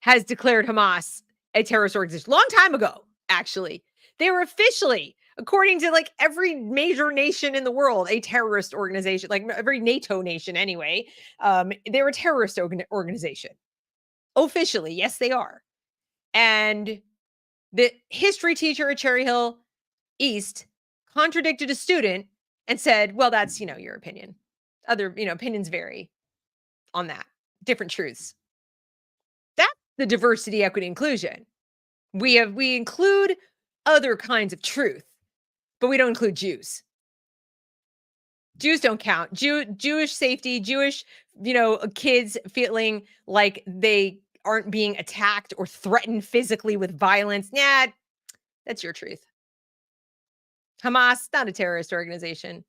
has declared Hamas a terrorist organization long time ago, actually. They were officially, according to like every major nation in the world, a terrorist organization, like every NATO nation anyway. They're a terrorist organization. Officially, yes, they are. And the history teacher at Cherry Hill East contradicted a student and said, well, that's, your opinion. Other, opinions vary on that. Different truths. That's the diversity, equity, inclusion. We include other kinds of truth, but we don't include Jews. Jews don't count. Jewish safety, Jewish, kids feeling like they aren't being attacked or threatened physically with violence. Nah, that's your truth. Hamas, not a terrorist organization.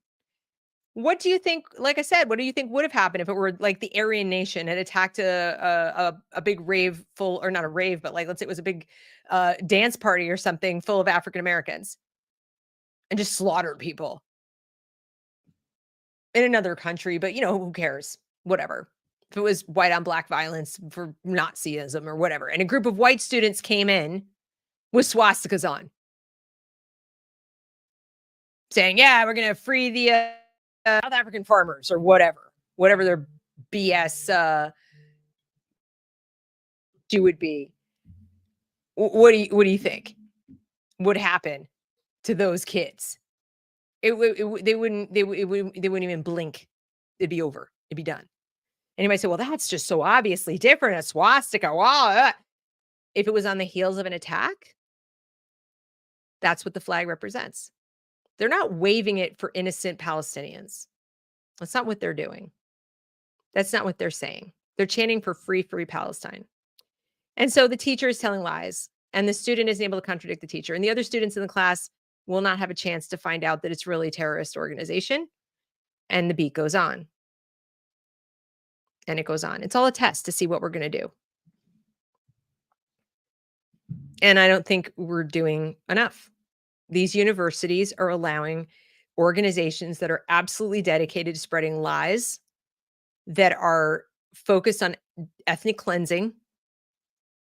What do you think, like I said, what do you think would have happened if it were like the Aryan nation had attacked a big rave full, or not a rave, but like, let's say it was a big dance party or something full of African Americans and just slaughtered people in another country, but who cares? Whatever. If it was white on black violence for Nazism or whatever, and a group of white students came in with swastikas on, saying, yeah, we're going to free the South African farmers or whatever their BS would be. What do you think would happen to those kids? They wouldn't even blink. It'd be over. It'd be done. And you might say, well, that's just so obviously different. A swastika. Wow. If it was on the heels of an attack, that's what the flag represents. They're not waving it for innocent Palestinians. That's not what they're doing. That's not what they're saying. They're chanting for free Palestine. And so the teacher is telling lies, and the student isn't able to contradict the teacher. And the other students in the class will not have a chance to find out that it's really a terrorist organization. And the beat goes on. And it goes on. It's all a test to see what we're going to do. And I don't think we're doing enough. These universities are allowing organizations that are absolutely dedicated to spreading lies, that are focused on ethnic cleansing.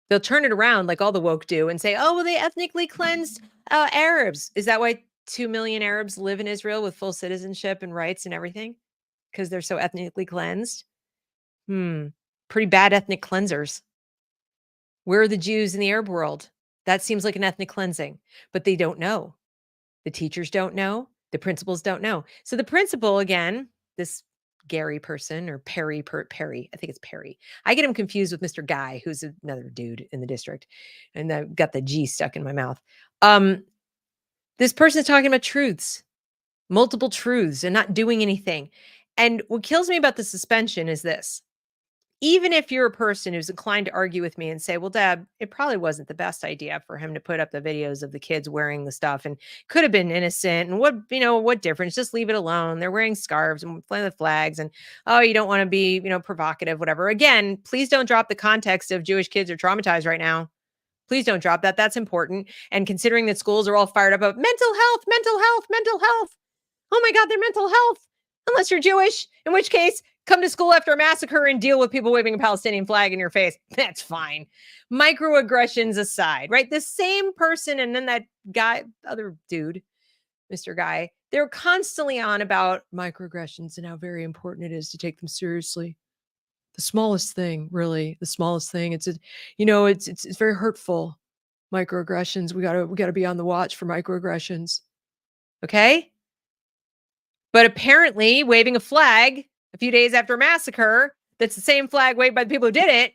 They'll turn it around like all the woke do and say, oh, well, they ethnically cleansed Arabs. Is that why 2 million Arabs live in Israel with full citizenship and rights and everything? Because they're so ethnically cleansed? Pretty bad ethnic cleansers. Where are the Jews in the Arab world? That seems like an ethnic cleansing, but they don't know. The teachers don't know. The principals don't know. So the principal, again, this Gary person, or Perry, I think it's Perry. I get him confused with Mr. Guy, who's another dude in the district, and I got the G stuck in my mouth. This person is talking about truths, multiple truths, and not doing anything. And what kills me about the suspension is this. Even if you're a person who's inclined to argue with me and say, well, Deb, it probably wasn't the best idea for him to put up the videos of the kids wearing the stuff, and could have been innocent. And what difference? Just leave it alone. They're wearing scarves and flying the flags, and, oh, you don't want to be, provocative, whatever. Again, please don't drop the context of Jewish kids are traumatized right now. Please don't drop that. That's important. And considering that schools are all fired up about mental health, mental health, mental health. Oh my God, their mental health. Unless you're Jewish, in which case, Come to school after a massacre and deal with people waving a Palestinian flag in your face. That's fine. Microaggressions aside, right? The same person and then that guy, other dude, Mr. Guy, they're constantly on about microaggressions and how very important it is to take them seriously. The smallest thing, really, the smallest thing. It's very hurtful. Microaggressions. We gotta be on the watch for microaggressions. Okay? But apparently, waving a flag a few days after a massacre, that's the same flag waved by the people who did it.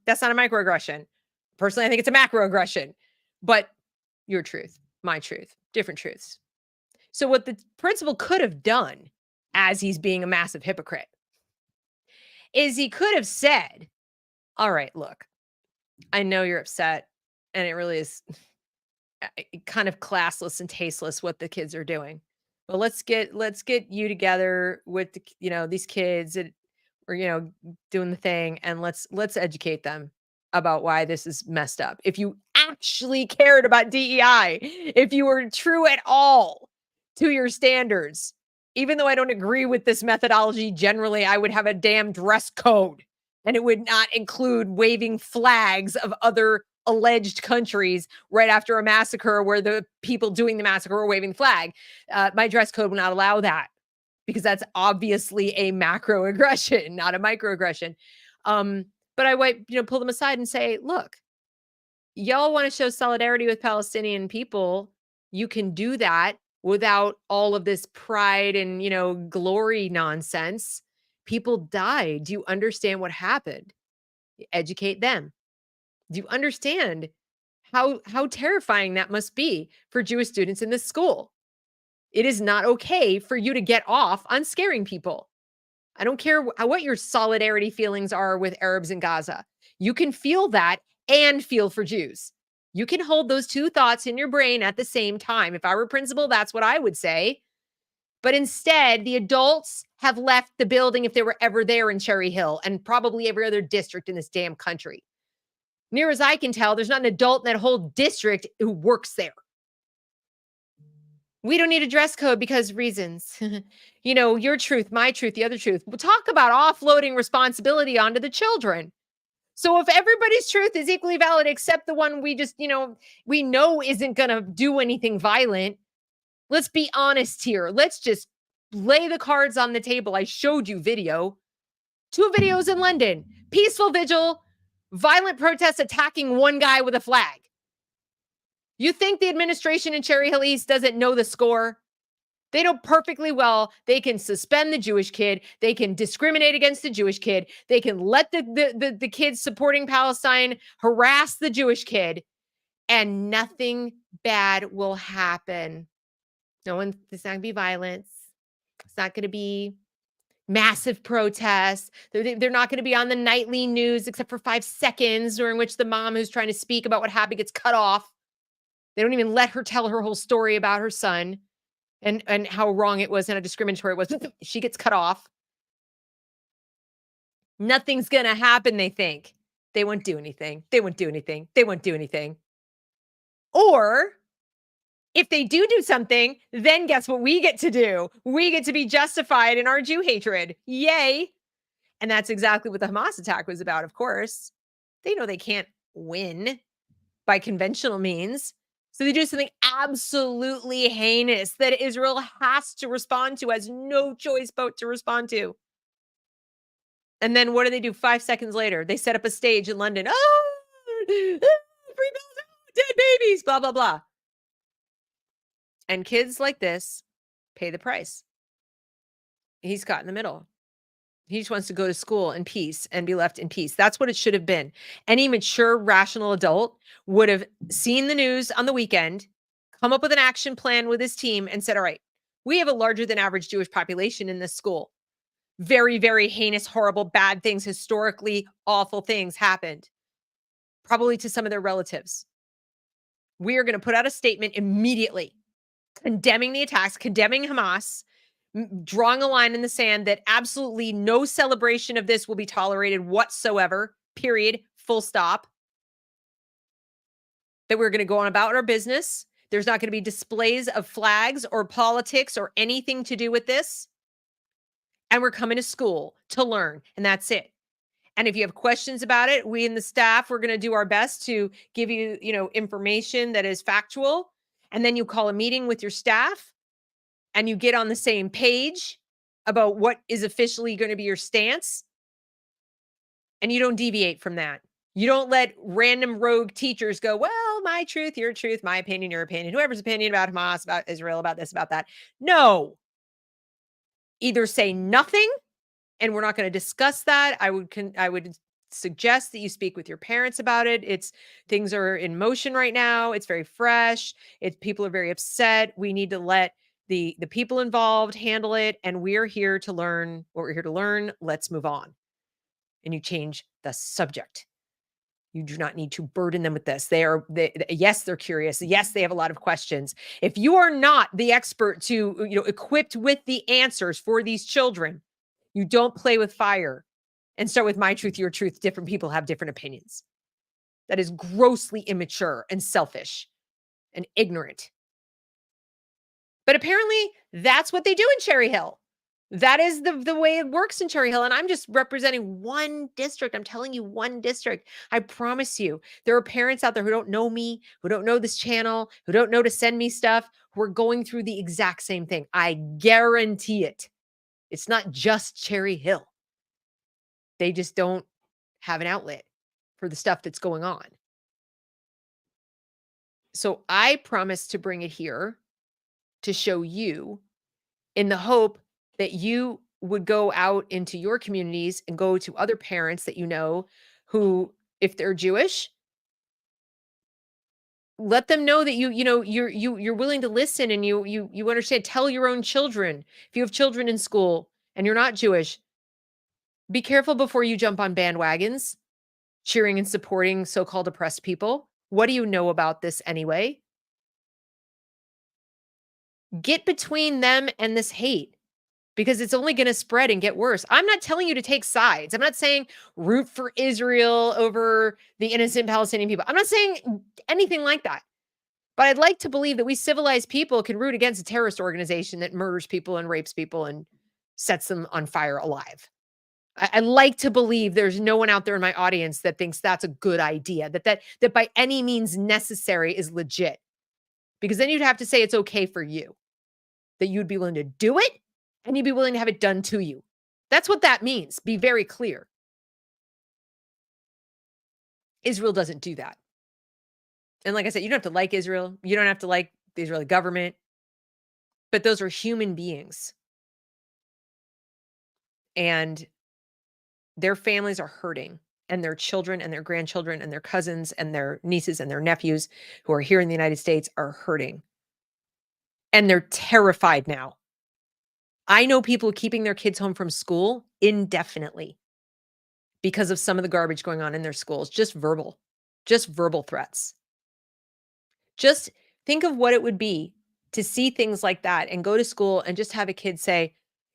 That's not a microaggression. Personally, I think it's a macroaggression. But your truth, my truth, different truths. So what the principal could have done, as he's being a massive hypocrite, is he could have said, all right, look, I know you're upset, and it really is kind of classless and tasteless what the kids are doing. But let's get you together with these kids that are doing the thing, and let's educate them about why this is messed up. If you actually cared about DEI, if you were true at all to your standards, even though I don't agree with this methodology generally, I would have a damn dress code, and it would not include waving flags of other alleged countries right after a massacre where the people doing the massacre were waving the flag. My dress code will not allow that because that's obviously a macroaggression, not a microaggression. But I might, pull them aside and say, look, y'all want to show solidarity with Palestinian people. You can do that without all of this pride and, glory nonsense. People died. Do you understand what happened? Educate them. Do you understand how terrifying that must be for Jewish students in this school? It is not okay for you to get off on scaring people. I don't care what your solidarity feelings are with Arabs in Gaza. You can feel that and feel for Jews. You can hold those two thoughts in your brain at the same time. If I were principal, that's what I would say. But instead, the adults have left the building if they were ever there in Cherry Hill and probably every other district in this damn country. Near as I can tell, there's not an adult in that whole district who works there. We don't need a dress code because reasons. Your truth, my truth, the other truth. We'll talk about offloading responsibility onto the children. So if everybody's truth is equally valid, except the one we just, we know isn't going to do anything violent, let's be honest here. Let's just lay the cards on the table. I showed you video. 2 videos in London. Peaceful vigil. Violent protests attacking one guy with a flag. You think the administration in Cherry Hill East doesn't know the score? They know perfectly well they can suspend the Jewish kid. They can discriminate against the Jewish kid. They can let the kids supporting Palestine harass the Jewish kid, and nothing bad will happen. It's not going to be violence. It's not going to be massive protests. They're not going to be on the nightly news except for 5 seconds during which the mom who's trying to speak about what happened gets cut off. They don't even let her tell her whole story about her son and how wrong it was and how discriminatory it was. She gets cut off. Nothing's going to happen, they think. They won't do anything. They won't do anything. They won't do anything. Or if they do something, then guess what we get to do? We get to be justified in our Jew hatred. Yay. And that's exactly what the Hamas attack was about, of course. They know they can't win by conventional means. So they do something absolutely heinous that Israel has to respond to, has no choice but to respond to. And then what do? 5 seconds later, they set up a stage in London. Free Palestine, dead babies, blah, blah, blah. And kids like this pay the price. He's caught in the middle. He just wants to go to school in peace and be left in peace. That's what it should have been. Any mature, rational adult would have seen the news on the weekend, come up with an action plan with his team and said, all right, we have a larger than average Jewish population in this school. Very, very heinous, horrible, bad things, historically awful things happened, probably to some of their relatives. We are going to put out a statement immediately condemning the attacks, condemning Hamas, drawing a line in the sand that absolutely no celebration of this will be tolerated whatsoever, period, full stop. That we're going to go on about our business. There's not going to be displays of flags or politics or anything to do with this. And we're coming to school to learn, and that's it. And if you have questions about it, we in the staff, we're going to do our best to give you, information that is factual. And then you call a meeting with your staff and you get on the same page about what is officially going to be your stance. And you don't deviate from that. You don't let random rogue teachers go, well, my truth, your truth, my opinion, your opinion, whoever's opinion about Hamas, about Israel, about this, about that. No. Either say nothing, and we're not going to discuss that. I would suggest that you speak with your parents about it. Things are in motion right now. It's very fresh. People are very upset. We need to let the people involved handle it, and we're here to learn what we're here to learn. Let's move on. And you change the subject. You do not need to burden them with this. Yes, they're curious. Yes, they have a lot of questions. If you are not the expert to, equipped with the answers for these children, you don't play with fire and start with my truth, your truth. Different people have different opinions. That is grossly immature and selfish and ignorant. But apparently that's what they do in Cherry Hill. That is the way it works in Cherry Hill. And I'm just representing one district. I'm telling you one district. I promise you, there are parents out there who don't know me, who don't know this channel, who don't know to send me stuff, who are going through the exact same thing. I guarantee it. It's not just Cherry Hill. They just don't have an outlet for the stuff that's going on. So I promise to bring it here to show you, in the hope that you would go out into your communities and go to other parents that you know who, if they're Jewish, let them know that you're willing to listen and you understand. Tell your own children. If you have children in school and you're not Jewish, be careful before you jump on bandwagons, cheering and supporting so-called oppressed people. What do you know about this anyway? Get between them and this hate, because it's only going to spread and get worse. I'm not telling you to take sides. I'm not saying root for Israel over the innocent Palestinian people. I'm not saying anything like that. But I'd like to believe that we civilized people can root against a terrorist organization that murders people and rapes people and sets them on fire alive. I like to believe there's no one out there in my audience that thinks that's a good idea, that by any means necessary is legit. Because then you'd have to say it's okay for you, that you'd be willing to do it and you'd be willing to have it done to you. That's what that means. Be very clear. Israel doesn't do that. And like I said, you don't have to like Israel. You don't have to like the Israeli government. But those are human beings. And their families are hurting. And their children and their grandchildren and their cousins and their nieces and their nephews who are here in the United States are hurting. And they're terrified now. I know people keeping their kids home from school indefinitely because of some of the garbage going on in their schools. Just verbal threats. Just think of what it would be to see things like that and go to school and just have a kid say,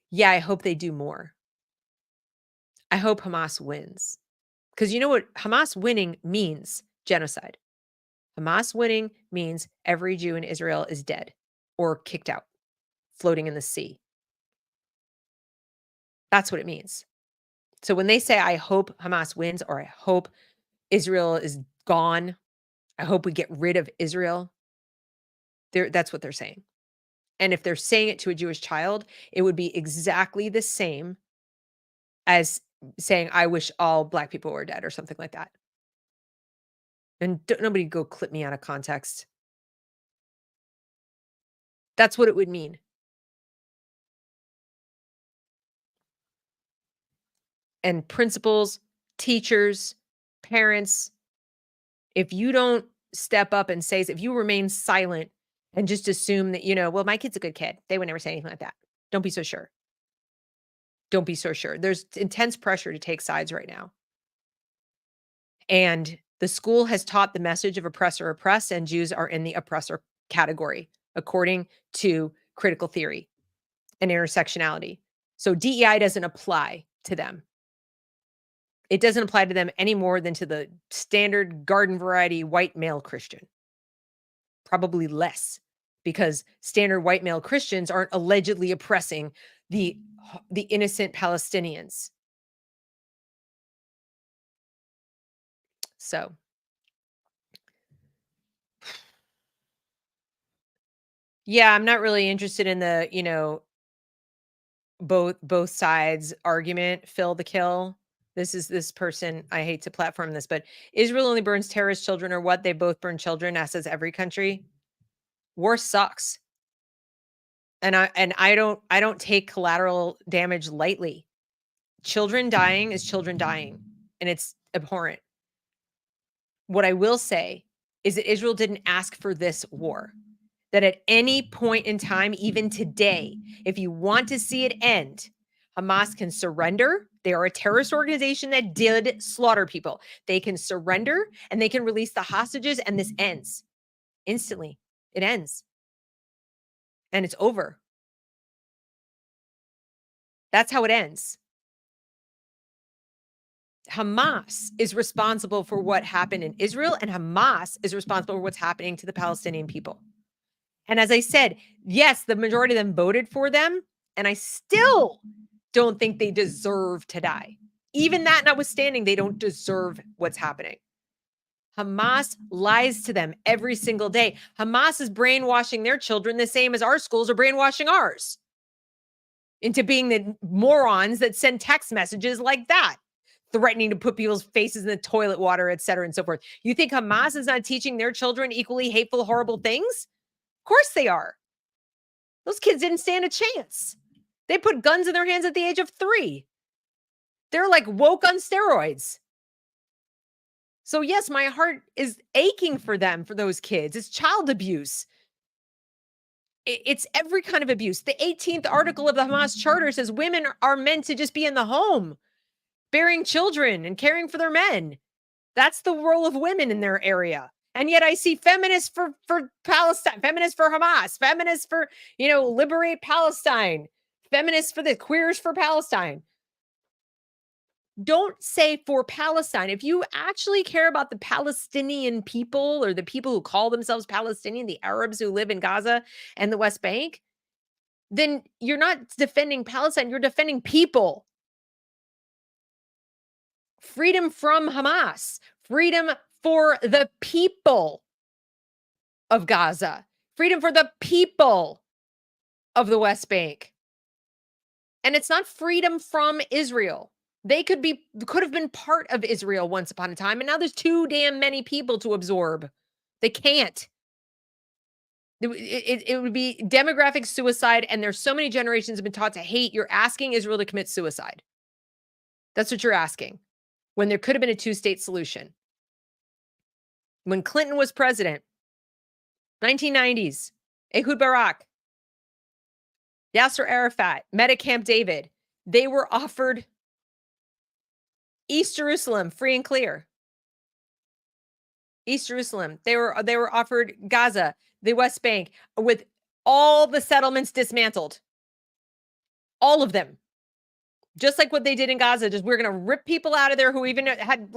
yeah, I hope they do more. I hope Hamas wins. Because you know what Hamas winning means? Genocide. Hamas winning means every Jew in Israel is dead or kicked out, floating in the sea. That's what it means. So when they say, I hope Hamas wins, or I hope Israel is gone, I hope we get rid of Israel, that's what they're saying. And if they're saying it to a Jewish child, it would be exactly the same as saying, I wish all Black people were dead or something like that. And nobody go clip me out of context. That's what it would mean. And principals, teachers, parents, if you don't step up and say, if you remain silent and just assume that, well, my kid's a good kid, they would never say anything like that. Don't be so sure. Don't be so sure. There's intense pressure to take sides right now. And the school has taught the message of oppressor oppress, and Jews are in the oppressor category, according to critical theory and intersectionality. So DEI doesn't apply to them. It doesn't apply to them any more than to the standard garden variety white male Christian. Probably less, because standard white male Christians aren't allegedly oppressing the innocent Palestinians. So yeah, I'm not really interested in the, both sides argument, Phil the kill. This person, I hate to platform this, but Israel only burns terrorist children or what? They both burn children, as does every country. War sucks. And I don't take collateral damage lightly. Children dying is children dying, and it's abhorrent. What I will say is that Israel didn't ask for this war. That at any point in time, even today, if you want to see it end, Hamas can surrender. They are a terrorist organization that did slaughter people. They can surrender and they can release the hostages, and this ends instantly. It ends. And it's over. That's how it ends. Hamas is responsible for what happened in Israel, and Hamas is responsible for what's happening to the Palestinian people. And as I said, yes, the majority of them voted for them, and I still don't think they deserve to die. Even that notwithstanding, they don't deserve what's happening. Hamas lies to them every single day. Hamas is brainwashing their children the same as our schools are brainwashing ours into being the morons that send text messages like that, threatening to put people's faces in the toilet water, et cetera, and so forth. You think Hamas is not teaching their children equally hateful, horrible things? Of course they are. Those kids didn't stand a chance. They put guns in their hands at the age of 3. They're like woke on steroids. So yes, my heart is aching for them, for those kids. It's child abuse. It's every kind of abuse. The 18th article of the Hamas Charter says women are meant to just be in the home, bearing children and caring for their men. That's the role of women in their area. And yet I see feminists for Palestine, feminists for Hamas, feminists for, liberate Palestine, feminists for the queers for Palestine. Don't say for Palestine. If you actually care about the Palestinian people or the people who call themselves Palestinian, the Arabs who live in Gaza and the West Bank, then you're not defending Palestine, you're defending people. Freedom from Hamas, freedom for the people of Gaza, freedom for the people of the West Bank. And it's not freedom from Israel. They could have been part of Israel once upon a time, and now there's too damn many people to absorb. They can't. It would be demographic suicide, and there's so many generations have been taught to hate. You're asking Israel to commit suicide. That's what you're asking, when there could have been a two-state solution. When Clinton was president, 1990s, Ehud Barak, Yasser Arafat met at Camp David. They were offered East Jerusalem, free and clear. East Jerusalem. They were offered Gaza, the West Bank, with all the settlements dismantled. All of them. Just like what they did in Gaza. Just we're going to rip people out of there who even had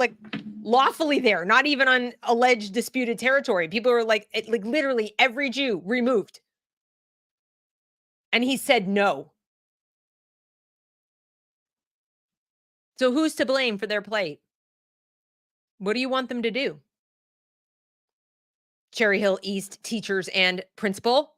lawfully there, not even on alleged disputed territory. People were like literally every Jew removed. And he said no. So who's to blame for their plight? What do you want them to do? Cherry Hill East teachers and principal?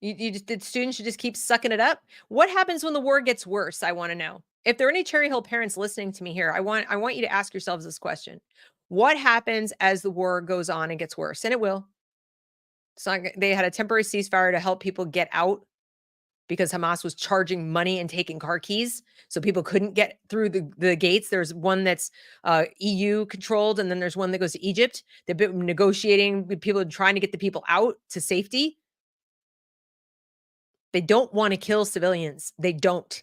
The students should just keep sucking it up? What happens when the war gets worse? I want to know. If there are any Cherry Hill parents listening to me here, I want you to ask yourselves this question. What happens as the war goes on and gets worse? And it will. So they had a temporary ceasefire to help people get out because Hamas was charging money and taking car keys. So people couldn't get through the gates. There's one that's EU controlled, and then there's one that goes to Egypt. They've been negotiating with people, trying to get the people out to safety. They don't want to kill civilians. They don't.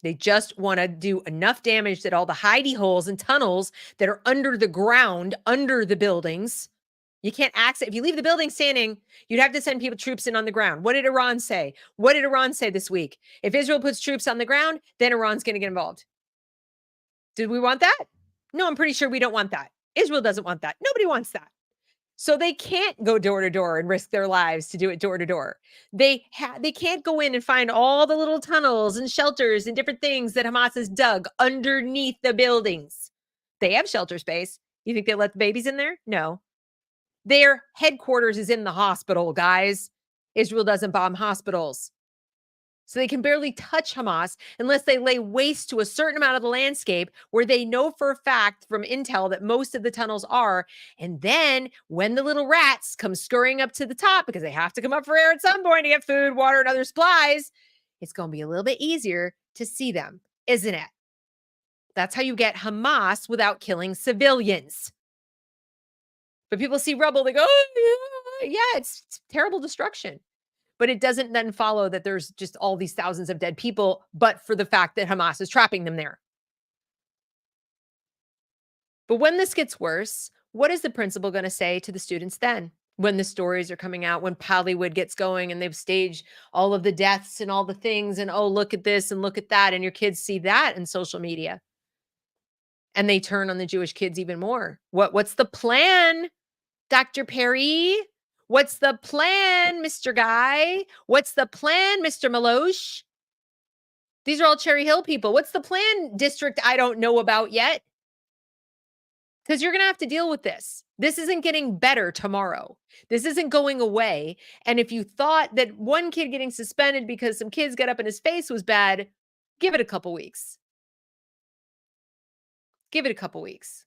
They just want to do enough damage that all the hidey holes and tunnels that are under the ground, under the buildings, you can't access. If you leave the building standing, you'd have to send troops in on the ground. What did Iran say? What did Iran say this week? If Israel puts troops on the ground, then Iran's going to get involved. Did we want that? No, I'm pretty sure we don't want that. Israel doesn't want that. Nobody wants that. So they can't go door to door and risk their lives to do it door to door. They can't go in and find all the little tunnels and shelters and different things that Hamas has dug underneath the buildings. They have shelter space. You think they let the babies in there? No. Their headquarters is in the hospital, guys. Israel doesn't bomb hospitals. So they can barely touch Hamas unless they lay waste to a certain amount of the landscape where they know for a fact from intel that most of the tunnels are. And then when the little rats come scurrying up to the top, because they have to come up for air at some point to get food, water, and other supplies, it's going to be a little bit easier to see them, isn't it? That's how you get Hamas without killing civilians. But people see rubble, they go, oh, yeah, it's terrible destruction. But it doesn't then follow that there's just all these thousands of dead people, but for the fact that Hamas is trapping them there. But when this gets worse, what is the principal going to say to the students then? When the stories are coming out, when Hollywood gets going and they've staged all of the deaths and all the things, and oh, look at this and look at that. And your kids see that in social media. And they turn on the Jewish kids even more. What's the plan, Dr. Perry? What's the plan, Mr. Guy? What's the plan, Mr. Malosh? These are all Cherry Hill people. What's the plan, district I don't know about yet? Because you're going to have to deal with this. This isn't getting better tomorrow. This isn't going away. And if you thought that one kid getting suspended because some kids got up in his face was bad, give it a couple weeks. Give it a couple weeks.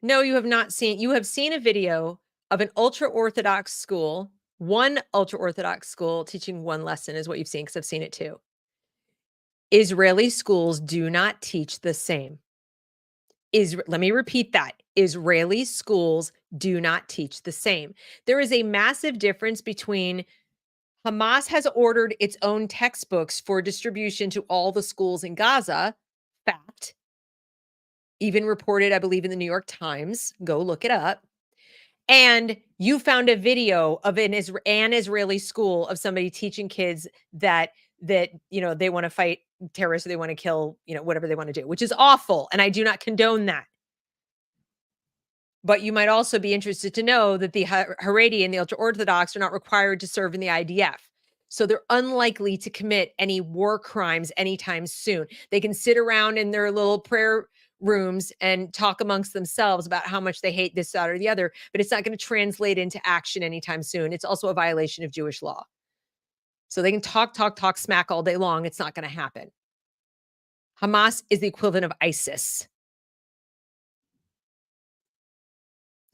No, you have not seen. You have seen a video of an ultra-Orthodox school, one ultra-Orthodox school teaching one lesson is what you've seen, because I've seen it too. Israeli schools do not teach the same. Let me repeat that. Israeli schools do not teach the same. There is a massive difference between Hamas has ordered its own textbooks for distribution to all the schools in Gaza. Fact. Even reported, I believe, in the New York Times. Go look it up. And you found a video of an Israeli school of somebody teaching kids that they want to fight terrorists, or they want to kill, whatever they want to do, which is awful. And I do not condone that. But you might also be interested to know that the Haredi and the ultra-Orthodox are not required to serve in the IDF. So they're unlikely to commit any war crimes anytime soon. They can sit around in their little prayer rooms and talk amongst themselves about how much they hate this, that, or the other, but it's not going to translate into action anytime soon. It's also a violation of Jewish law. So they can talk smack all day long. It's not going to happen. Hamas is the equivalent of ISIS.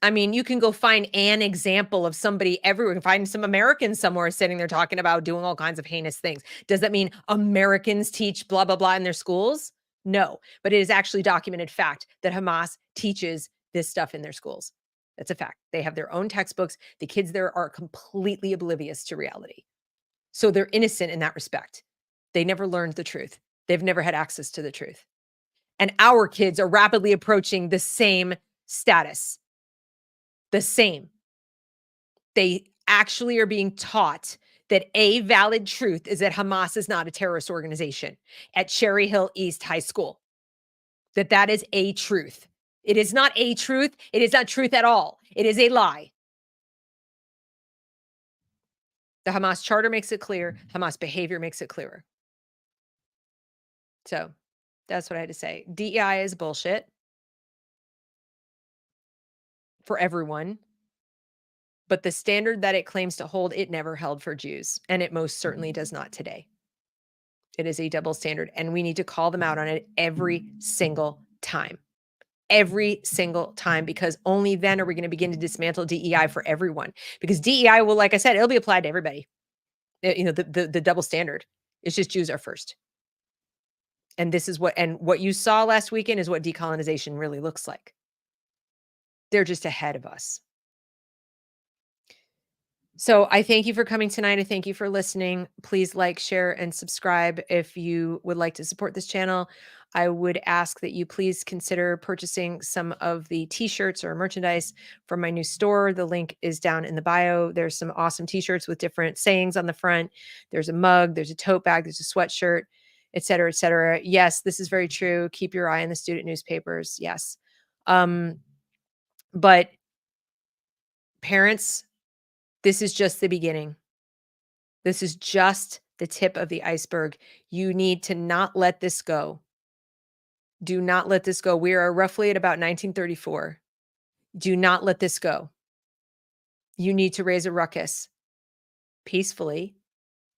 I mean, you can go find an example of somebody everywhere. You can find some Americans somewhere sitting there talking about doing all kinds of heinous things. Does that mean Americans teach blah, blah, blah in their schools? No, but it is actually documented fact that Hamas teaches this stuff in their schools. That's a fact. They have their own textbooks. The kids there are completely oblivious to reality. So they're innocent in that respect. They never learned the truth. They've never had access to the truth. And our kids are rapidly approaching the same status. The same. They actually are being taught that a valid truth is that Hamas is not a terrorist organization at Cherry Hill East High School. That is a truth. It is not a truth. It is not truth at all. It is a lie. The Hamas charter makes it clear. Hamas behavior makes it clearer. So that's what I had to say. DEI is bullshit for everyone. But the standard that it claims to hold, it never held for Jews. And it most certainly does not today. It is a double standard. And we need to call them out on it every single time. Every single time, because only then are we going to begin to dismantle DEI for everyone. Because DEI will, like I said, it'll be applied to everybody. The double standard. It's just Jews are first. And this is what you saw last weekend is what decolonization really looks like. They're just ahead of us. So I thank you for coming tonight. I thank you for listening. Please like, share, and subscribe if you would like to support this channel. I would ask that you please consider purchasing some of the t-shirts or merchandise from my new store. The link is down in the bio. There's some awesome t-shirts with different sayings on the front. There's a mug, there's a tote bag, there's a sweatshirt. et cetera, et cetera. Yes, this is very true. Keep your eye on the student newspapers. Yes. But parents, this is just the beginning. This is just the tip of the iceberg. You need to not let this go. Do not let this go. We are roughly at about 1934. Do not let this go. You need to raise a ruckus peacefully,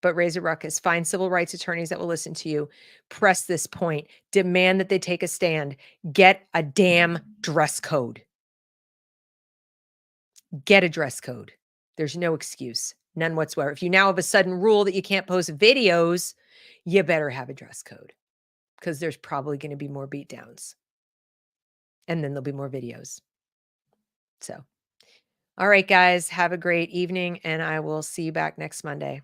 but raise a ruckus. Find civil rights attorneys that will listen to you. Press this point. Demand that they take a stand. Get a damn dress code. Get a dress code. There's no excuse. None whatsoever. If you now have a sudden rule that you can't post videos, you better have a dress code because there's probably going to be more beatdowns. And then there'll be more videos. So, all right, guys, have a great evening, and I will see you back next Monday.